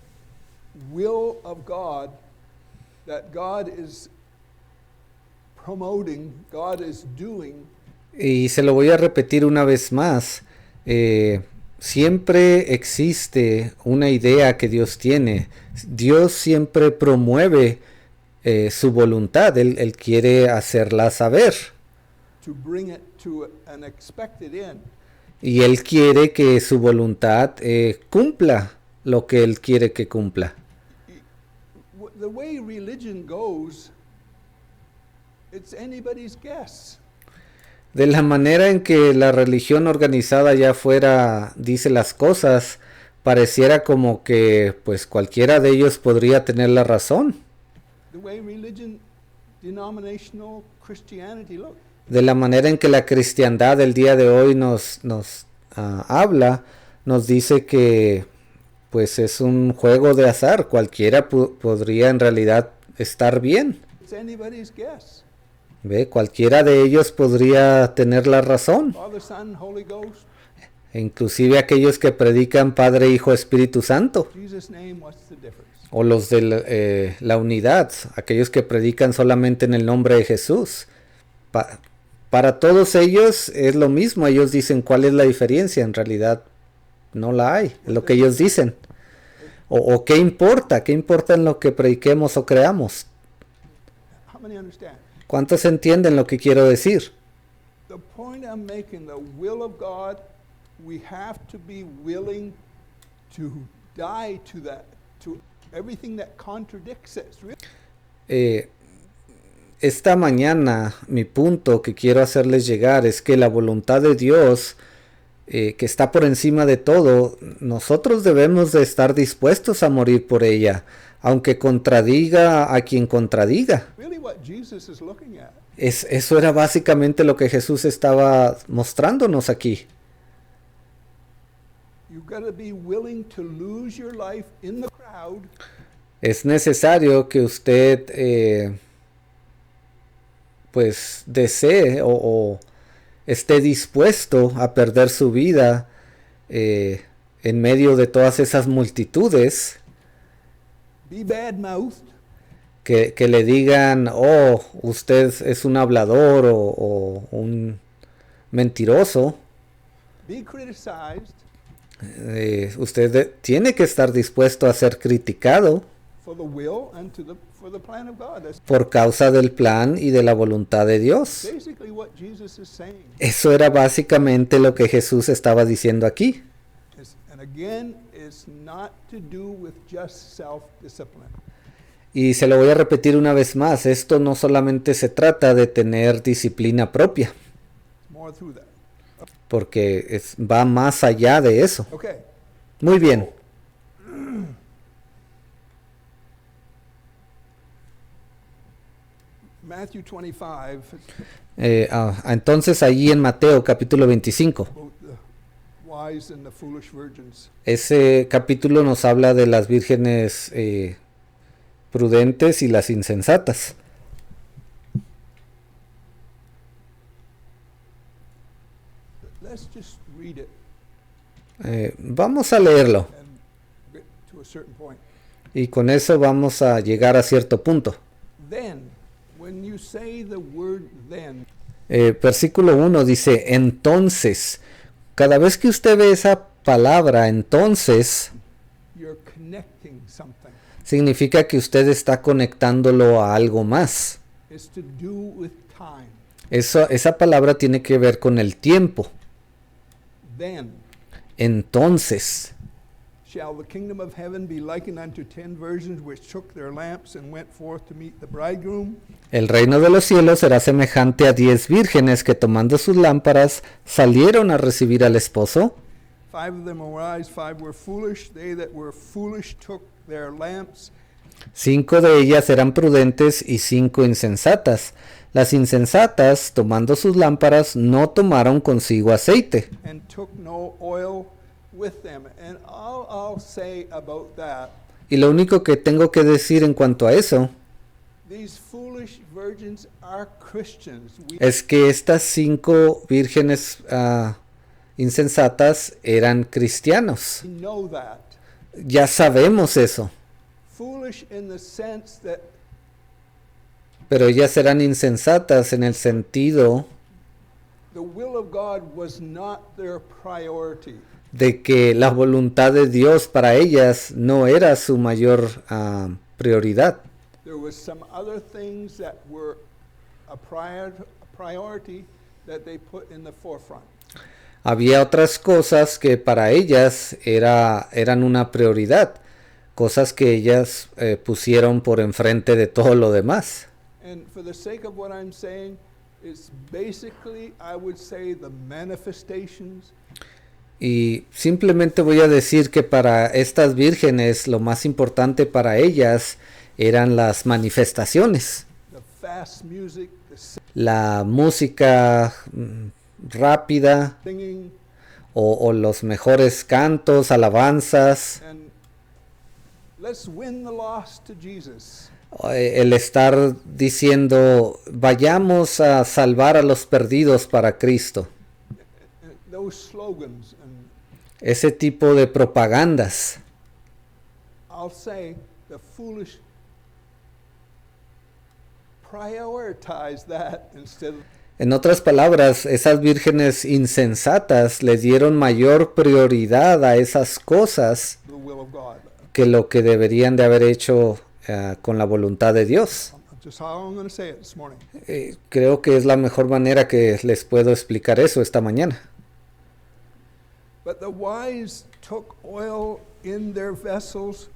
will of God that God is promoting, God is doing. Y se lo voy a repetir una vez más. Siempre existe una idea que Dios tiene. Dios siempre promueve su voluntad. Él quiere hacerla saber. To bring it to an expected end. Y Él quiere que su voluntad cumpla lo que Él quiere que cumpla. The way religion goes, it's anybody's guess. De la manera en que la religión organizada allá afuera dice las cosas, pareciera como que pues cualquiera de ellos podría tener la razón. The way religion, denominational Christianity look. De la manera en que la cristiandad del día de hoy nos habla, nos dice que pues es un juego de azar, cualquiera podría en realidad estar bien. It's anybody's guess. ¿Ve? Cualquiera de ellos podría tener la razón. Father, Son, Holy Ghost. E inclusive aquellos que predican Padre, Hijo, Espíritu Santo. Jesus' name, what's the difference? O los de la unidad, aquellos que predican solamente en el nombre de Jesús. Para todos ellos es lo mismo, ellos dicen cuál es la diferencia, en realidad no la hay, es lo que ellos dicen. O qué importa en lo que prediquemos o creamos. How many understand? ¿Cuántos entienden lo que quiero decir? The point I'm making, the will of God, we have to be willing to die to that, to everything that contradicts it. Esta mañana mi punto que quiero hacerles llegar es que la voluntad de Dios, que está por encima de todo, nosotros debemos de estar dispuestos a morir por ella, aunque contradiga a quien contradiga. Really what Jesus is looking at. Eso era básicamente lo que Jesús estaba mostrándonos aquí. You've got to be willing to lose your life in the crowd. Es necesario que usted pues desee o esté dispuesto a perder su vida en medio de todas esas multitudes. Be bad-mouthed. Que le digan, oh, usted es un hablador o un mentiroso. Be criticized Usted tiene que estar dispuesto a ser criticado for the will and for the plan of God. That's por causa del plan y de la voluntad de Dios. basically what Jesus is saying. Eso era básicamente lo que Jesús estaba diciendo aquí. And again, it's not to do with just self-discipline. Y se lo voy a repetir una vez más, esto no solamente se trata de tener disciplina propia, It's more through that. porque va más allá de eso. Okay. Muy bien. Matthew 25, Entonces allí en Mateo capítulo 25, about the wise and the foolish virgins. ese capítulo nos habla de las vírgenes prudentes y las insensatas. Let's just read it Vamos a leerlo and get to a certain point. y con eso vamos a llegar a cierto punto. Then, when you say the word then, Versículo 1 dice, entonces, cada vez que usted ve esa palabra, entonces, you're connecting something. significa que usted está conectándolo a algo más. It's to do with time. Esa palabra tiene que ver con el tiempo. Then Entonces, shall the kingdom of heaven be likened unto 10 virgins which took their lamps and went forth to meet the bridegroom? el reino de los cielos será semejante a 10 vírgenes que tomando sus lámparas salieron a recibir al esposo. 5 of them were wise, 5 were foolish. They that were foolish took their lamps 5 de ellas eran prudentes y 5 insensatas. Las insensatas, tomando sus lámparas, no tomaron consigo aceite. and took no oil with them. And all I'll say about that, Y lo único que tengo que decir en cuanto a eso these foolish virgins are Christians. es que estas 5 vírgenes insensatas eran cristianos. We know that. Ya sabemos eso. Foolish in the sense that Pero ellas eran insensatas en el sentido the will of God was not their priority. de que la voluntad de Dios para ellas no era su mayor prioridad. There was some other things that were a priority that they put in the forefront. Había otras cosas que para ellas eran una prioridad, cosas que ellas pusieron por enfrente de todo lo demás. And for the sake of what I'm saying, it's basically, I would say, the manifestations Y simplemente voy a decir que para estas vírgenes lo más importante para ellas eran las manifestaciones, the fast music, the la música rápida singing, o los mejores cantos, alabanzas, and let's win the lost to Jesus. el estar diciendo vayamos a salvar a los perdidos para Cristo, Those slogans, and ese tipo de propagandas. I'll say the foolish prioritize that instead of En otras palabras, esas vírgenes insensatas le dieron mayor prioridad a esas cosas the will of God. que lo que deberían de haber hecho con la voluntad de Dios. Just how I'm going to say it this morning. Creo que es la mejor manera que les puedo explicar eso esta mañana. But the wise took oil in their vessels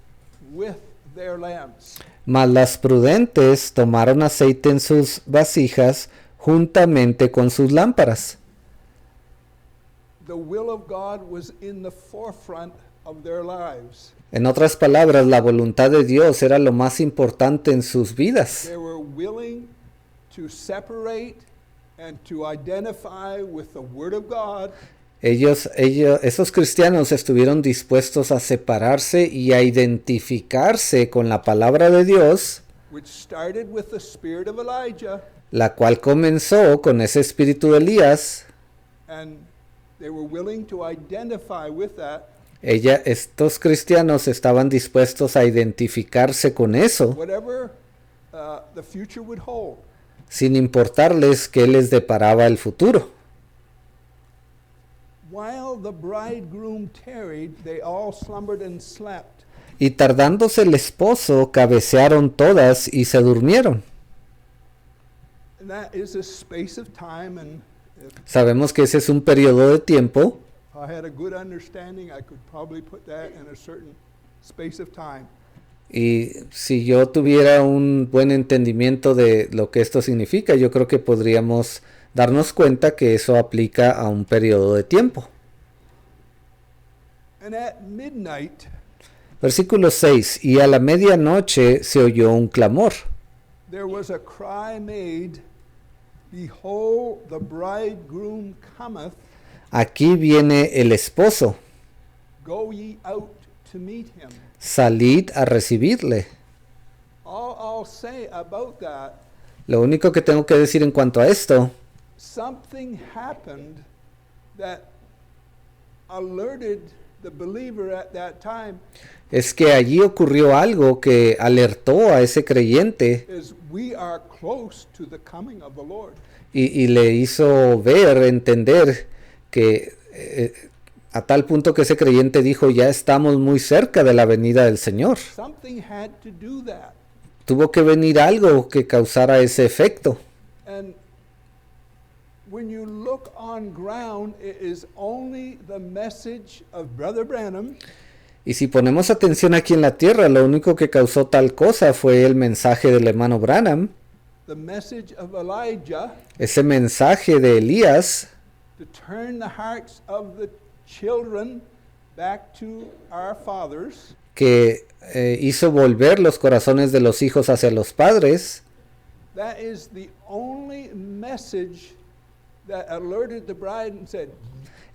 with their lamps. Mas las prudentes tomaron aceite en sus vasijas juntamente con sus lámparas. The will of God was in the forefront of their lives. En otras palabras, la voluntad de Dios era lo más importante en sus vidas. They were willing to separate and to identify with the Word of God Esos cristianos estuvieron dispuestos a separarse y a identificarse con la palabra de Dios, which started with the spirit of Elijah, la cual comenzó con ese espíritu de Elías. and they were willing to identify with that, Estos cristianos estaban dispuestos a identificarse con eso, whatever the future would hold. sin importarles qué les deparaba el futuro. While the bridegroom tarried, they all slumbered and slept. Y tardándose el esposo, cabecearon todas y se durmieron. And that is a space of time, and if Sabemos que ese es un periodo de tiempo. I had a good understanding, I could probably put that in a certain space of time. Y si yo tuviera un buen entendimiento de lo que esto significa, yo creo que podríamos darnos cuenta que eso aplica a un periodo de tiempo. And at midnight, Versículo 6. Y a la medianoche se oyó un clamor. there was a cry made, Behold, the bridegroom cometh, Aquí viene el esposo. go ye out to meet him. Salid a recibirle. All I'll say about that, Lo único que tengo que decir en cuanto a esto, something happened that alerted the believer at that time, es que allí ocurrió algo que alertó a ese creyente is we are close to the coming of the Lord. y le hizo ver, entender que a tal punto que ese creyente dijo, ya estamos muy cerca de la venida del Señor. Something had to do that. Tuvo que venir algo que causara ese efecto. And when you look on ground, it is only the message of Brother Branham Y si ponemos atención aquí en la tierra, lo único que causó tal cosa fue el mensaje del hermano Branham, the message of Elijah ese mensaje de Elías, to turn the hearts of the children back to our fathers, que hizo volver los corazones de los hijos hacia los padres. that is the only message that alerted the bride and said,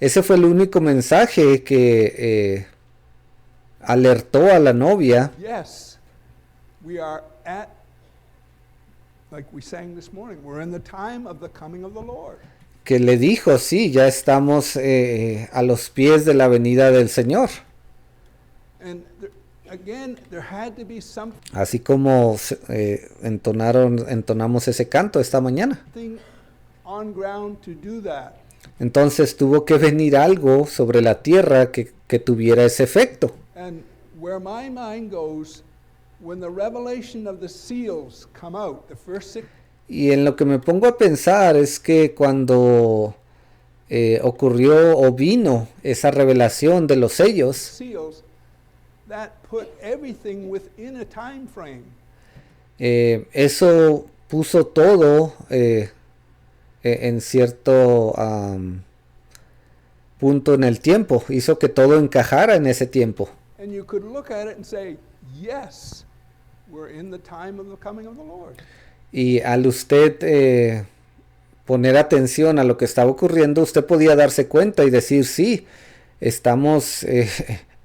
Ese fue el único mensaje que alertó a la novia. yes, we are like we sang this morning, we're in the time of the coming of the Lord. que le dijo, sí, ya estamos a los pies de la venida del Señor. And again, there had to be something Así como entonamos ese canto esta mañana. on ground to do that. Entonces tuvo que venir algo sobre la tierra que tuviera ese efecto. And where my mind goes, when the revelation of the seals come out, the first six Y en lo que me pongo a pensar es que cuando ocurrió o vino esa revelación de los sellos, seals, that put everything within a time frame. eso puso todo en cierto punto en el tiempo, hizo que todo encajara en ese tiempo. And you could look at it and say, yes, we're in the time of the coming of the Lord. Y al usted poner atención a lo que estaba ocurriendo, usted podía darse cuenta y decir, sí, estamos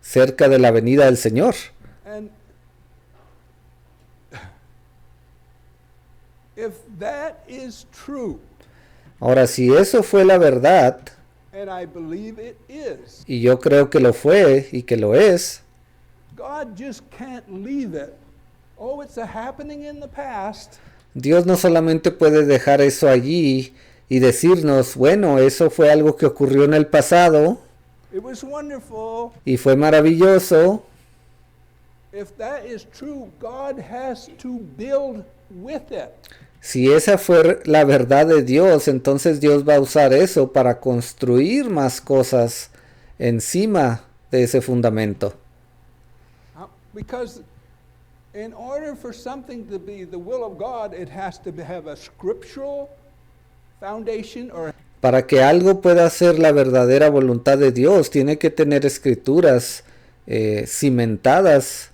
cerca de la venida del Señor. And if that is true, Ahora, si eso fue la verdad, and I believe it is, y yo creo que lo fue y que lo es, God just can't leave it. Oh, it's a happening in the past. Dios no solamente puede dejar eso allí y decirnos, bueno, eso fue algo que ocurrió en el pasado It was wonderful. y fue maravilloso. If that is true, God has to build with it. Si esa fue la verdad de Dios, entonces Dios va a usar eso para construir más cosas encima de ese fundamento. Because in order for something to be the will of God, it has to have a scriptural foundation or Para que algo pueda ser la verdadera voluntad de Dios, tiene que tener escrituras cimentadas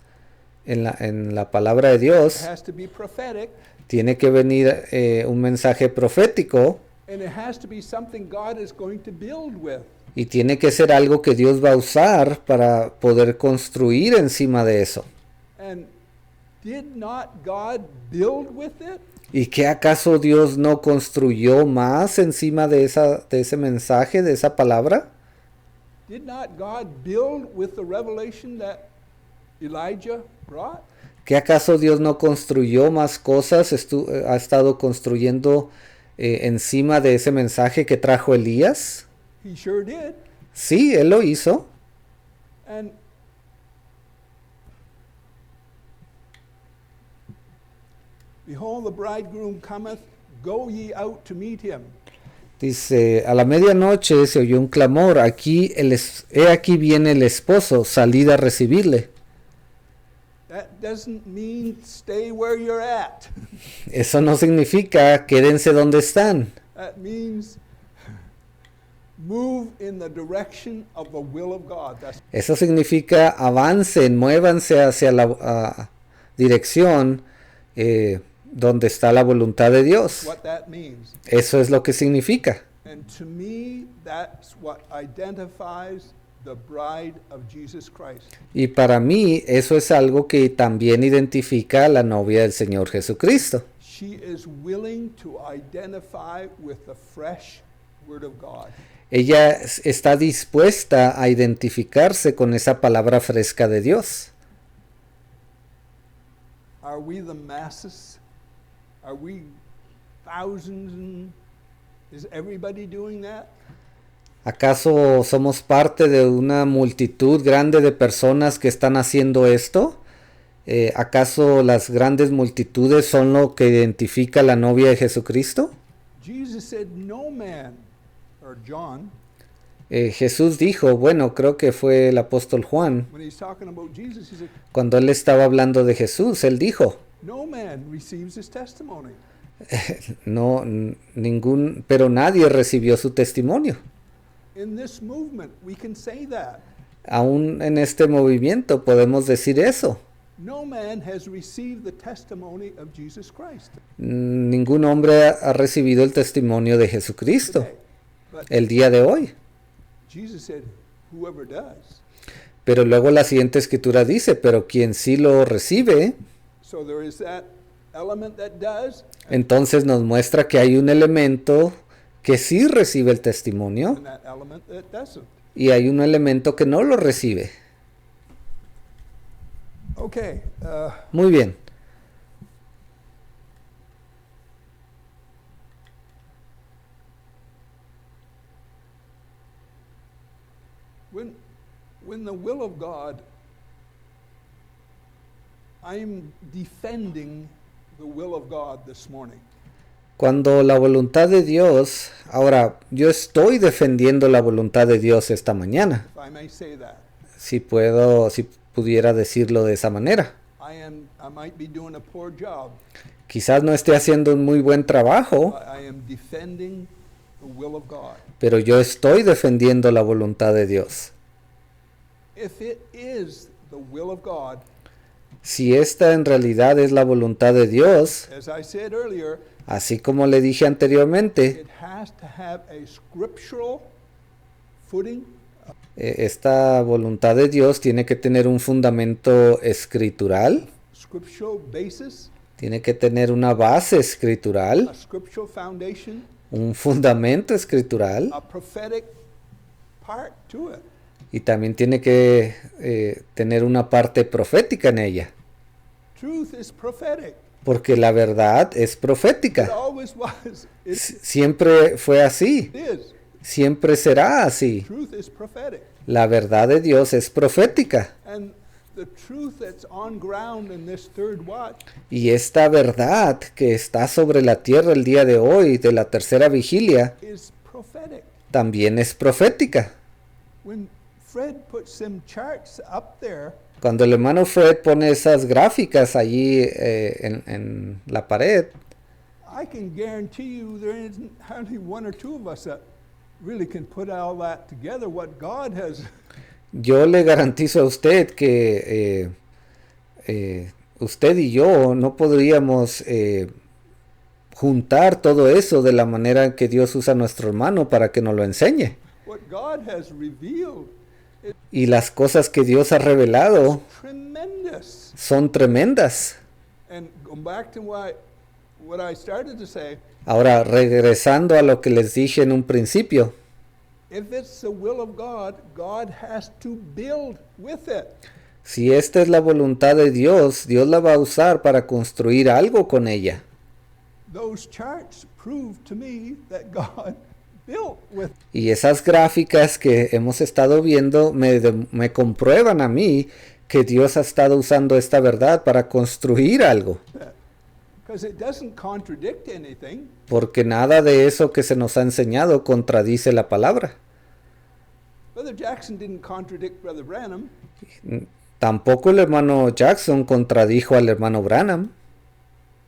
en la palabra de it Dios. has to be prophetic, Tiene que venir un mensaje profético and it has to be something God is going to build with. y tiene que ser algo que Dios va a usar para poder construir encima de eso. And did not God build with it? ¿Y qué acaso Dios no construyó más encima de ese mensaje, de esa palabra? Did not God build with the revelation that Elijah brought? ¿Qué acaso Dios no construyó más cosas? Ha estado construyendo encima de ese mensaje que trajo Elías. He sure did. Sí, él lo hizo. And behold, the bridegroom cometh, go ye out to meet him. Dice, a la medianoche se oyó un clamor, he aquí viene el esposo, salid a recibirle. That doesn't mean stay where you're at. Eso no significa quédense donde están. That means move in the direction of the will of God. That's Eso significa avancen, muévanse hacia la dirección donde está la voluntad de Dios. what that means. Eso es lo que significa. And to me, that's what identifies the bride of Jesus Christ. Y para mí eso es algo que también identifica a la novia del Señor Jesucristo. She is willing to identify with the fresh word of God. Ella está dispuesta a identificarse con esa palabra fresca de Dios. Are we the masses? Are we thousands? Is everybody doing that? ¿Acaso somos parte de una multitud grande de personas que están haciendo esto? ¿Acaso las grandes multitudes son lo que identifica a la novia de Jesucristo? Jesus said, no man, or John, Jesús dijo, bueno, creo que fue el apóstol Juan, when he's talking about Jesus, he said, cuando él estaba hablando de Jesús, él dijo, no man receives his testimony. no, pero nadie recibió su testimonio. In this movement, we can say that. Aún en este movimiento podemos decir eso. No man has received the testimony of Jesus Christ. Ningún hombre ha recibido el testimonio de Jesucristo Today. But el día de hoy. Jesus said, whoever does. Pero luego la siguiente escritura dice, pero quien sí lo recibe, So there is that element that does, entonces nos muestra que hay un elemento que sí recibe el testimonio and that element that doesn't. y hay un elemento que no lo recibe. Okay, Muy bien. when the will of God, I'm defending the will of God this morning. Cuando la voluntad de Dios, ahora yo estoy defendiendo la voluntad de Dios esta mañana, If I may say that. si pudiera decirlo de esa manera. I might be doing a poor job. Quizás no esté haciendo un muy buen trabajo, I am defending the will of God. pero yo estoy defendiendo la voluntad de Dios. If it is the will of God, Si esta en realidad es la voluntad de Dios, as I said earlier, así como le dije anteriormente, it has to have a scriptural footing, esta voluntad de Dios tiene que tener un fundamento escritural, scriptural basis, tiene que tener una base escritural, a scriptural foundation, un fundamento escritural, a prophetic part to it. y también tiene que tener una parte profética en ella, Truth is prophetic. porque la verdad es It profética. always was. It Siempre fue así, is. siempre será así. Truth is prophetic. La verdad de Dios es profética. And the truth that's on ground in this third watch Y esta verdad que está sobre la tierra el día de hoy, de la tercera vigilia, is prophetic. también es profética. When Fred puts some charts up there, Cuando el hermano Fred pone esas gráficas allí en la pared, I can guarantee you there isn't hardly one or two of us that really can put all that together, what God has. yo le garantizo a usted que usted y yo no podríamos juntar todo eso de la manera en que Dios usa a nuestro hermano para que nos lo enseñe. What God has revealed Y las cosas que Dios ha revelado tremendous. son tremendas. And going back to what I started to say, Ahora, regresando a lo que les dije en un principio, if it's the will of God, God has to build with it. si esta es la voluntad de Dios, Dios la va a usar para construir algo con ella. Those charts prove to me that God built with. Y esas gráficas que hemos estado viendo me comprueban a mí que Dios ha estado usando esta verdad para construir algo. Because it doesn't contradict anything. Porque nada de eso que se nos ha enseñado contradice la palabra. Brother Jackson didn't contradict Brother Branham. Tampoco el hermano Jackson contradijo al hermano Branham.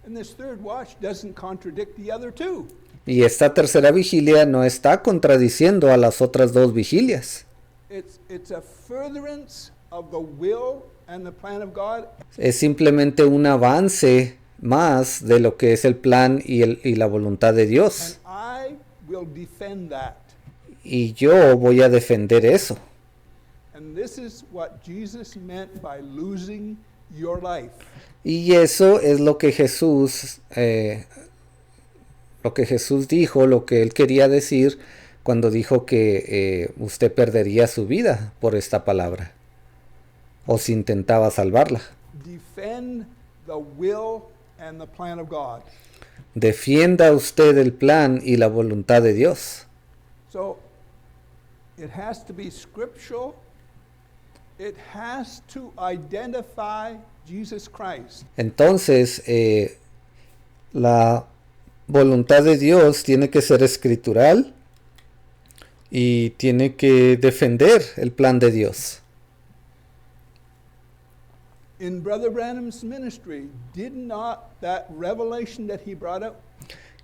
And this third watch doesn't contradict the other two. Y esta tercera vigilia no está contradiciendo a las otras dos vigilias. It's a furtherance of the will and the plan of God. Es simplemente un avance más de lo que es el plan y la voluntad de And Dios. I will defend that. Y yo voy a defender eso. And this is what Jesus meant by losing your life. Y eso es lo que Jesús dijo, lo que él quería decir cuando dijo que usted perdería su vida por esta palabra, o si intentaba salvarla. Defend the will and the plan of God. Defienda usted el plan y la voluntad de Dios. So it has to be scriptural. It has to identify Jesus Christ. Entonces, la voluntad de Dios tiene que ser escritural y tiene que defender el plan de Dios. In Brother Branham's ministry, did not that revelation that he brought up,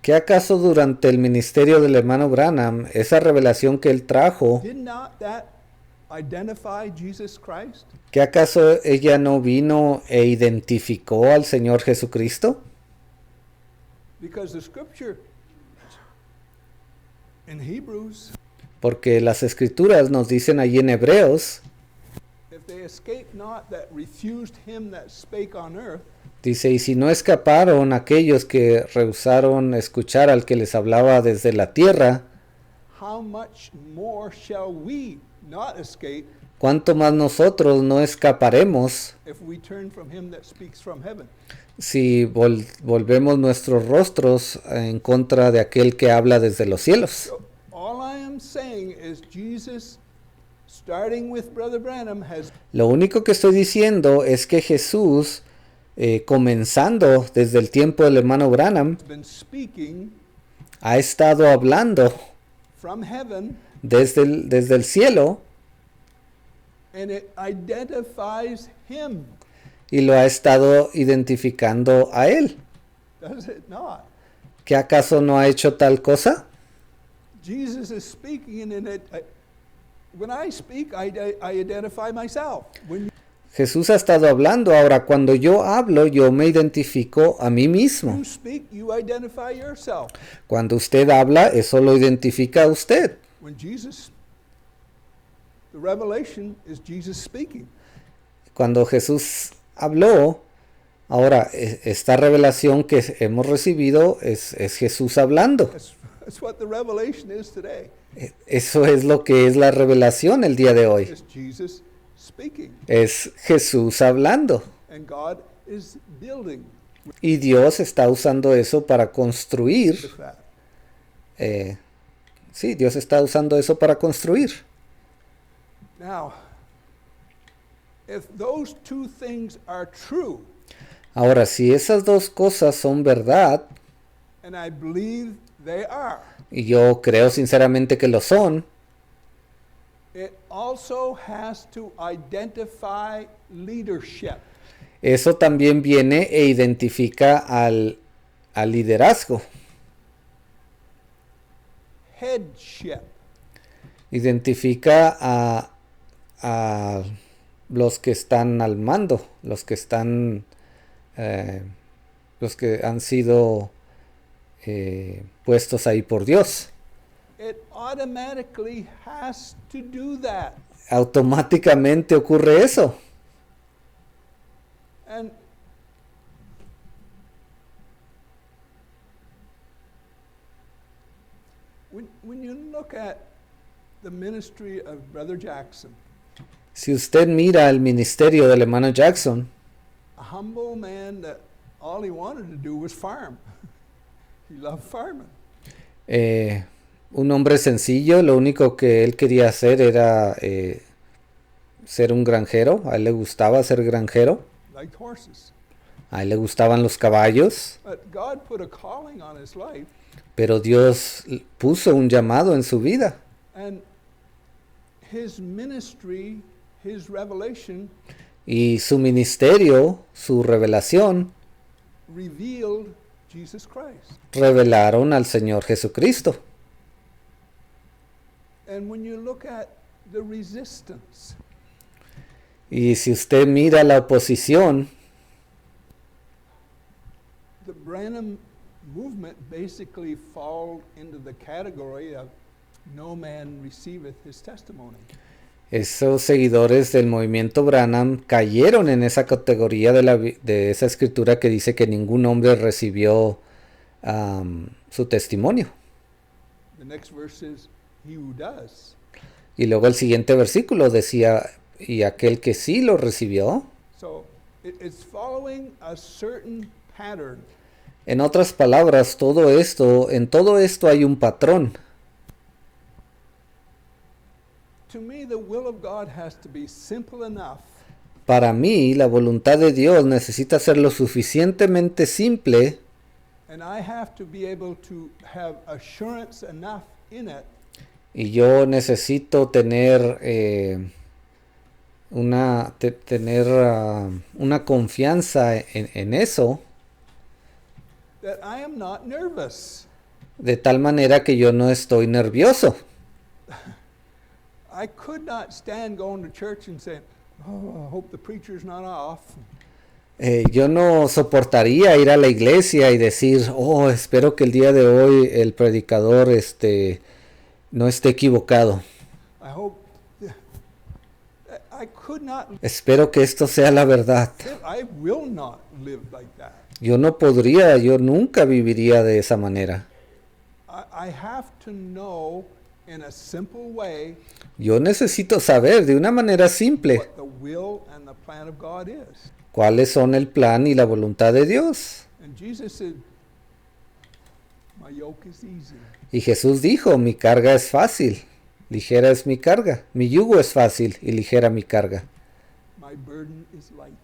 ¿Qué acaso durante el ministerio del hermano Branham, esa revelación que él trajo, did not that identify Jesus Christ? ¿qué acaso ella no vino e identificó al Señor Jesucristo? Because the scripture in Hebrews, Porque las escrituras nos dicen allí en Hebreos, if they escape not that refused him that spake on earth, Dice, y si no escaparon aquellos que rehusaron escuchar al que les hablaba desde la tierra, how much more shall we not escape ¿cuánto más nosotros no escaparemos if we turn from him that speaks from heaven? si volvemos nuestros rostros en contra de aquel que habla desde los cielos? So all I am saying is Jesus, starting with Brother Branham, has Lo único que estoy diciendo es que Jesús, comenzando desde el tiempo del hermano Branham, been speaking ha estado hablando from heaven, desde el cielo and it identifies him, y lo ha estado identificando a él. does it not? ¿Qué acaso no ha hecho tal cosa? Jesus is speaking, and when I speak, I identify myself. When Jesús ha estado hablando. Ahora, cuando yo hablo, yo me identifico a mí mismo. you speak, you identify yourself. Cuando usted habla, eso lo identifica a usted. When Jesus, the revelation is Jesus speaking. Cuando Jesús habló, ahora, esta revelación que hemos recibido es Jesús hablando. That's what the revelation is today. Eso es lo que es la revelación el día de hoy. It's Jesus speaking, Es Jesús hablando. and God is building Y Dios está usando eso para construir. with that. Sí, Dios está usando eso para construir. Now, if those two things are true, Ahora, si esas dos cosas son verdad, and I believe they are, y yo creo sinceramente que lo son, it also has to identify leadership. eso también viene e identifica al liderazgo, Headship. identifica a los que están al mando, los que han sido puestos ahí por Dios. It automatically has to do that. Automáticamente ocurre eso. And when you look at the ministry of Brother Jackson, Si usted mira el ministerio del hermano Jackson, a humble man that all he wanted to do was farm. He loved farming. Un hombre sencillo, lo único que él quería hacer era ser un granjero. A él le gustaba ser granjero, Liked horses. a él le gustaban los caballos, But God put a calling on his life, pero Dios puso un llamado en su vida. and his ministry, his revelation, Y su ministerio, su revelación, revealed Jesus Christ. revelaron al Señor Jesucristo. And when you look at the resistance, Y si usted mira la oposición, the Branham movement basically fall into the category of no man receiveth his testimony. esos seguidores del movimiento Branham cayeron en esa categoría de esa escritura que dice que ningún hombre recibió su testimonio. The next verse is, he who does. Y luego el siguiente versículo decía, y aquel que sí lo recibió. So it's following a certain pattern. En otras palabras, en todo esto hay un patrón. To me, the will of God has to be simple enough Para mí, la voluntad de Dios necesita ser lo suficientemente simple, and I have to be able to have assurance enough in it y yo necesito tener una confianza en eso, that I am not nervous. de tal manera que yo no estoy nervioso. I could not stand going to church and saying, "Oh, I hope the preacher's not off." Yo no soportaría ir a la iglesia y decir, oh, espero que el día de hoy el predicador no esté equivocado. I hope. I could not Espero que esto sea la verdad. live, I will not live like that. Yo no podría, yo nunca viviría de esa manera. I have to know in a simple way Yo necesito saber de una manera simple what the will and the plan of God is. cuáles son el plan y la voluntad de Dios. And Jesus said, my yoke is easy. Y Jesús dijo, mi carga es fácil, ligera es mi carga. Mi yugo es fácil y ligera mi carga. My burden is light.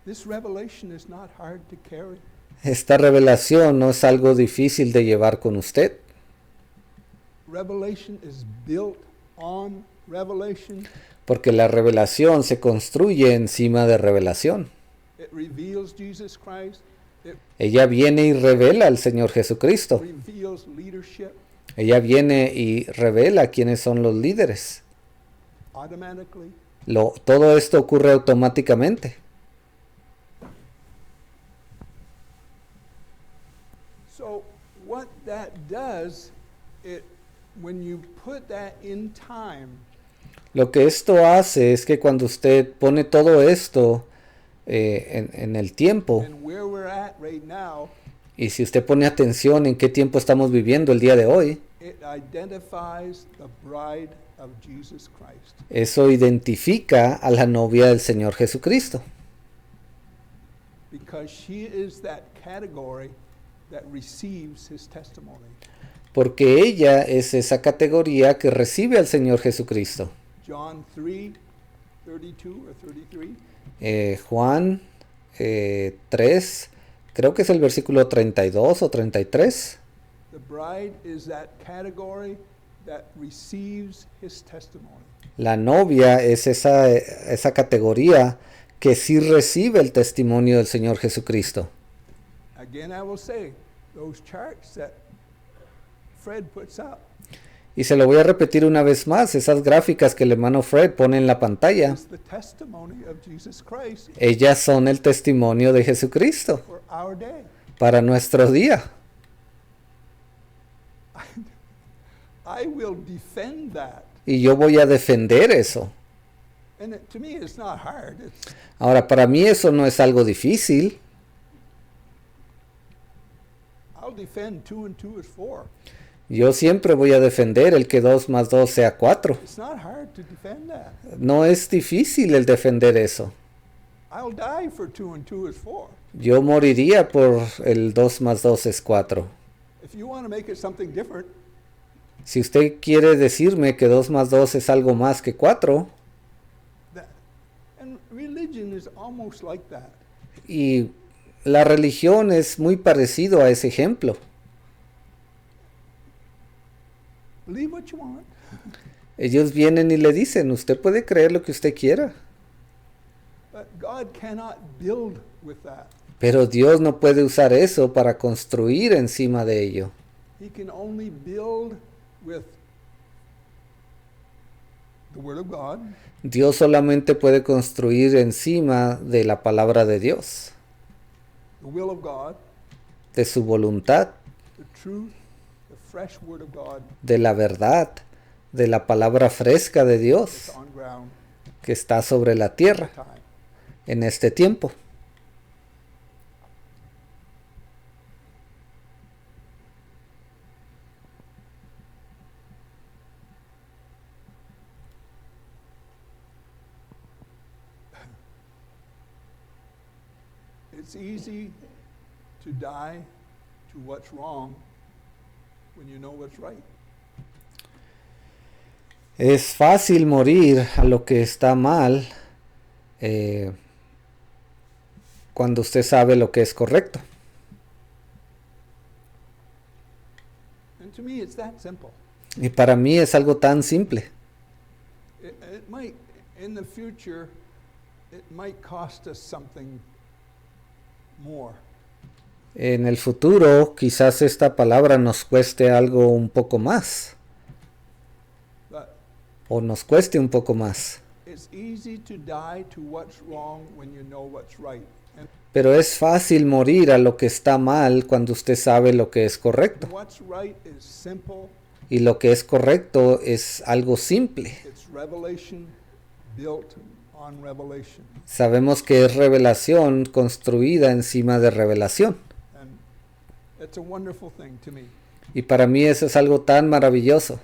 This revelation is not hard to carry. Esta revelación no es algo difícil de llevar con usted. Revelation is built on revelation. Porque la revelación se construye encima de revelación. It reveals Jesus Christ. It Ella viene y revela al Señor Jesucristo. reveals leadership Ella viene y revela quiénes son los líderes. automatically. Todo esto ocurre automáticamente. So what that does, when you put that in time, Lo que esto hace es que cuando usted pone todo esto en el tiempo, and where we're at right now, y si usted pone atención en qué tiempo estamos viviendo el día de hoy, it identifies the bride of Jesus Christ. eso identifica a la novia del Señor Jesucristo. Because she is that category that receives his testimony. Porque ella es esa categoría que recibe al Señor Jesucristo. John 3:32 or 33. Juan 3, creo que es el versículo 32 o 33. The bride is that category that receives his testimony. La novia es esa categoría que sí recibe el testimonio del Señor Jesucristo. Again, I will say, those charts that Fred puts up Y se lo voy a repetir una vez más, esas gráficas que el hermano Fred pone en la pantalla, is the testimony of Jesus Christ ellas son el testimonio de Jesucristo for our day. para nuestro día. I will defend that. Y yo voy a defender eso. And to me, it's not hard. Ahora, para mí eso no es algo difícil. I'll defend 2 and 2 is 4. Yo siempre voy a defender el que 2 más 2 sea 4. It's not hard to defend that. No es difícil el defender eso. I'll die for 2 and 2 is 4. Yo moriría por el 2 más 2 es 4. If you want to make it something different, Si usted quiere decirme que 2 más 2 es algo más que 4, and religion is almost like that. y la religión es muy parecido a ese ejemplo. Believe what you want. Ellos vienen y le dicen, usted puede creer lo que usted quiera, But God cannot build with that. pero Dios no puede usar eso para construir encima de ello. He can only build with the Word of God, Dios solamente puede construir encima de la palabra de Dios, the will of God, de su voluntad, the truth, the fresh Word of God de la verdad, de la palabra fresca de Dios on ground que está sobre la tierra time. en este tiempo. It's easy to die to what's wrong when you know what's right. Es fácil morir a lo que está mal cuando usted sabe lo que es correcto. And to me, it's that simple. Y para mí es algo tan simple. It might, in the future, it might cost us something more. En el futuro quizás esta palabra nos cueste algo un poco más, But o nos cueste un poco más. it's easy to die to what's wrong when you know what's right. And Pero es fácil morir a lo que está mal cuando usted sabe lo que es correcto. what's right is simple, Y lo que es correcto es algo simple. It's revelation built on revelation. Sabemos que es revelación construida encima de revelación. And it's a wonderful thing to me. Y para mí eso es algo tan maravilloso.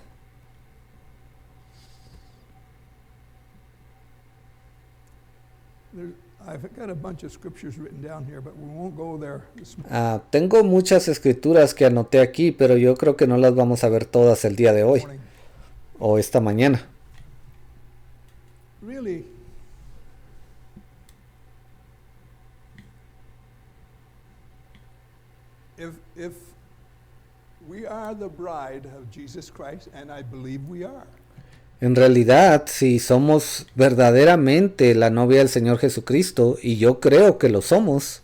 I've got a bunch of scriptures written down here, but we won't go there this morning. Tengo muchas escrituras que anoté aquí, pero yo creo que no las vamos a ver todas el día de hoy o esta mañana. Really, if we are the bride of Jesus Christ, and I believe we are, En realidad, si somos verdaderamente la novia del Señor Jesucristo, y yo creo que lo somos,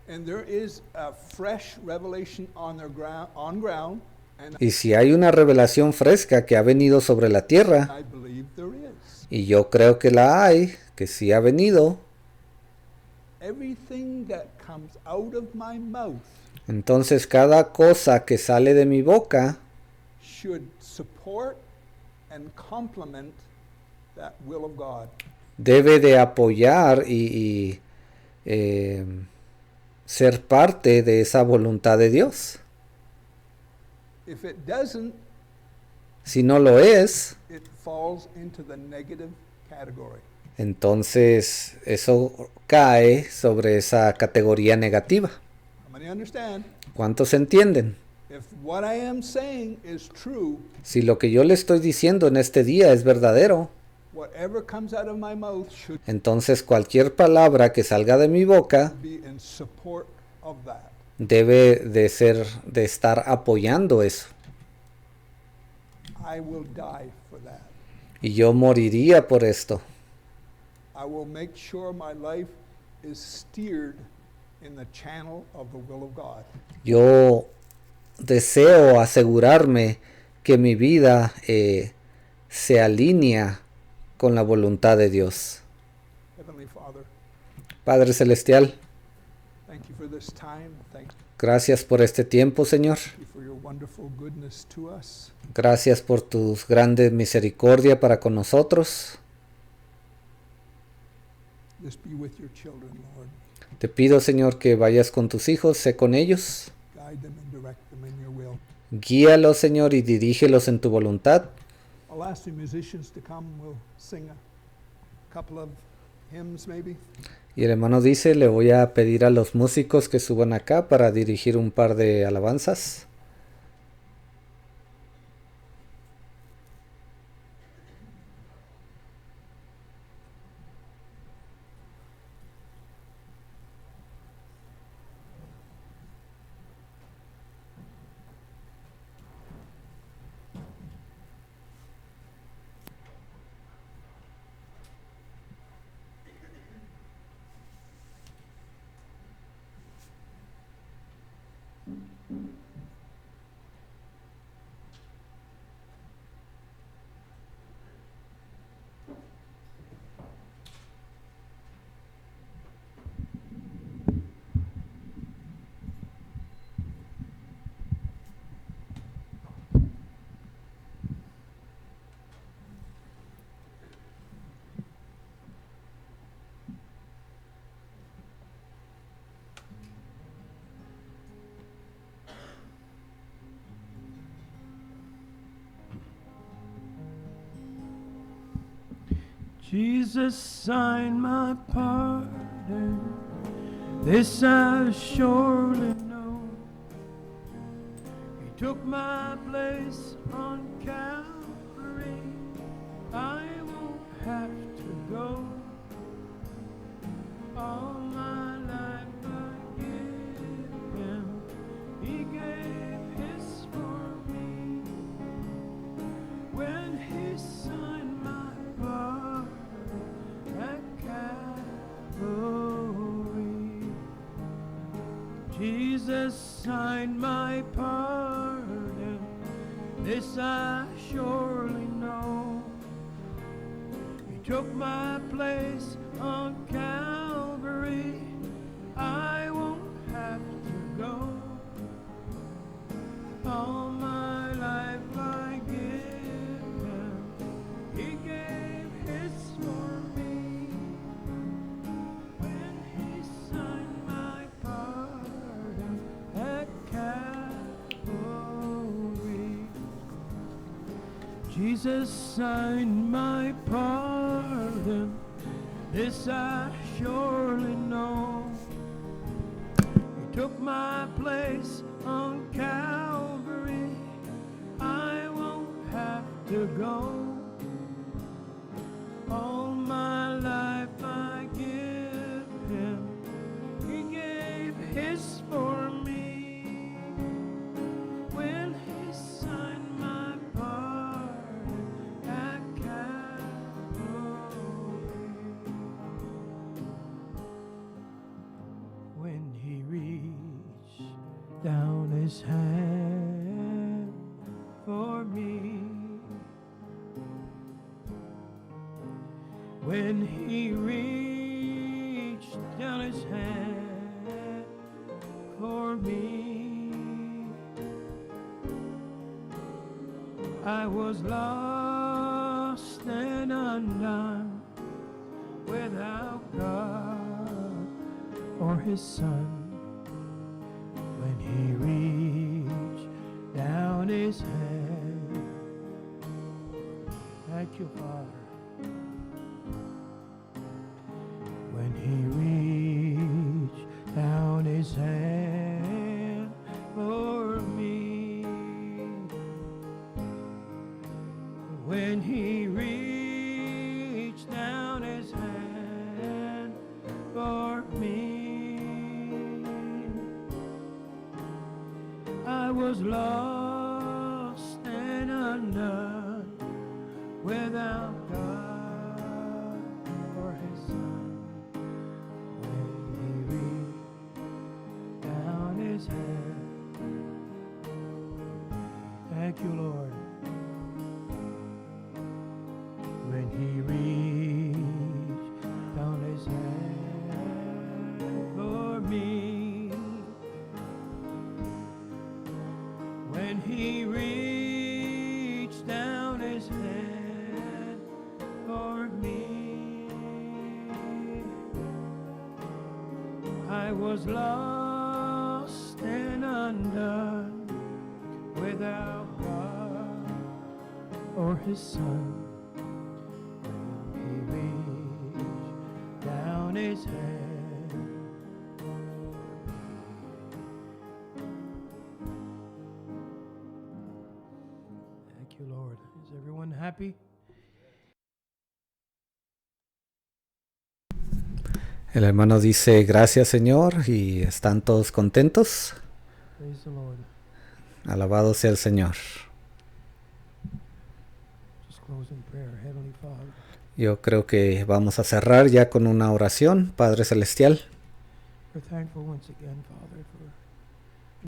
and there is a fresh revelation on ground, and y si hay una revelación fresca que ha venido sobre la tierra, I believe there is. y yo creo que la hay, que sí ha venido, Everything that comes out of my mouth entonces cada cosa que sale de mi boca should support and complement that will of God. debe de apoyar y ser parte de esa voluntad de Dios. If it doesn't, Si no lo es, it falls into the negative category. entonces eso cae sobre esa categoría negativa. How many understand? ¿Cuántos entienden? If what I am saying is true, Si lo que yo le estoy diciendo en este día es verdadero, whatever comes out of my mouth should entonces cualquier palabra que salga de mi boca be in support of that. debe de estar apoyando eso. I will die for that. Y yo moriría por esto. I will make sure my life is steered in the channel of the will of God. Yo deseo asegurarme que mi vida se alinea con la voluntad de Dios. Heavenly Father, Padre Celestial, thank you for this time. Thank gracias por este tiempo, Señor. you for your wonderful goodness to us. Gracias por tus grandes misericordia para con nosotros. Just be with your children, Lord. Te pido, Señor, que vayas con tus hijos, sé con ellos. Guide them and direct them in your will. Guíalos, Señor, y dirígelos en tu voluntad. I'll ask the musicians to come. We'll sing a couple of hymns maybe. Y el hermano dice, le voy a pedir a los músicos que suban acá para dirigir un par de alabanzas. Jesus signed my pardon, this I surely know. He took my place on Calvary, I won't have to go. All my life I give him, he gave his for me. When he signed my pardon at Calvary, Jesus signed my pardon, this I surely know. He took my place on Calvary, I won't have to go. All my life Jesus signed my pardon, this I surely know. He took my place on Calvary, I won't have to go. All my life I give him, he gave his for me. When he signed my pardon at Calvary. When he reached down his hand for me. When he reached down his hand for me, I was lost and undone, without God or his Son. When he reached down his hand, thank you, Father. When he reached down his hand for me. When he reached down his hand for me, I was lost and undone, without God or his Son. His hand. Thank you, Lord. When he reached down his hand for me. When he reached down his hand for me, I was lost and undone, without God or his Son. When he reached down his hand. Thank you, Lord. Is everyone happy? El hermano dice gracias Señor y están todos contentos. Praise the Lord. Alabado sea el Señor. Just close in prayer. Heavenly Father, Yo creo que vamos a cerrar ya con una oración. Padre Celestial, we're thankful once again, Father, for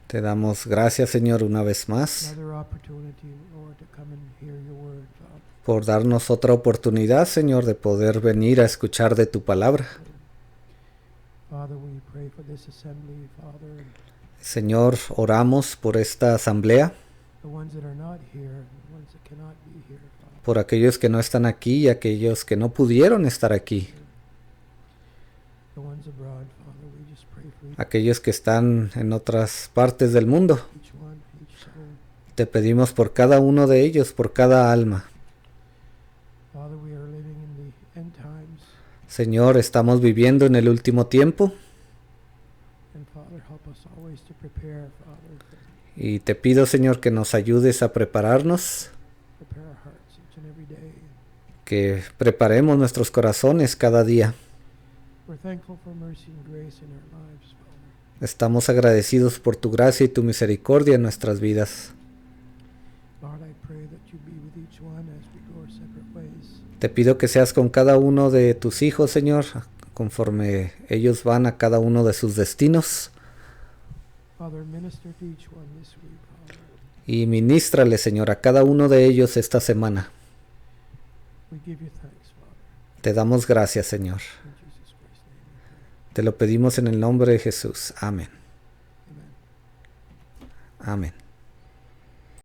te damos gracias Señor una vez más another opportunity, Lord, to come and hear your word, Father. por darnos otra oportunidad Señor de poder venir a escuchar de tu palabra. Father, we pray for this assembly, Father, Señor, oramos por esta asamblea, the ones that are not here, the ones that cannot be here, Father. por aquellos que no están aquí y aquellos que no pudieron estar aquí, The ones abroad, Father, we just pray for aquellos que están en otras partes del mundo. each one, each soul. Te pedimos por cada uno de ellos, por cada alma. Father, we are living in the end times, Señor, estamos viviendo en el último tiempo and Father, help us always to prepare, Father, y te pido, Señor, que nos ayudes a prepararnos, prepare our hearts each and every day. que preparemos nuestros corazones cada día. We're thankful for mercy and grace in our lives, Father. Estamos agradecidos por tu gracia y tu misericordia en nuestras vidas. Lord, I pray that you be with each one as we go our separate ways. Te pido que seas con cada uno de tus hijos, Señor, conforme ellos van a cada uno de sus destinos. Father, minister to each one this week, Father. Y ministrale, Señor, a cada uno de ellos esta semana. We give you thanks, Father. Te damos gracias, Señor. In Jesus Christ's name we pray. Te lo pedimos en el nombre de Jesús. Amén. Amen. Amén.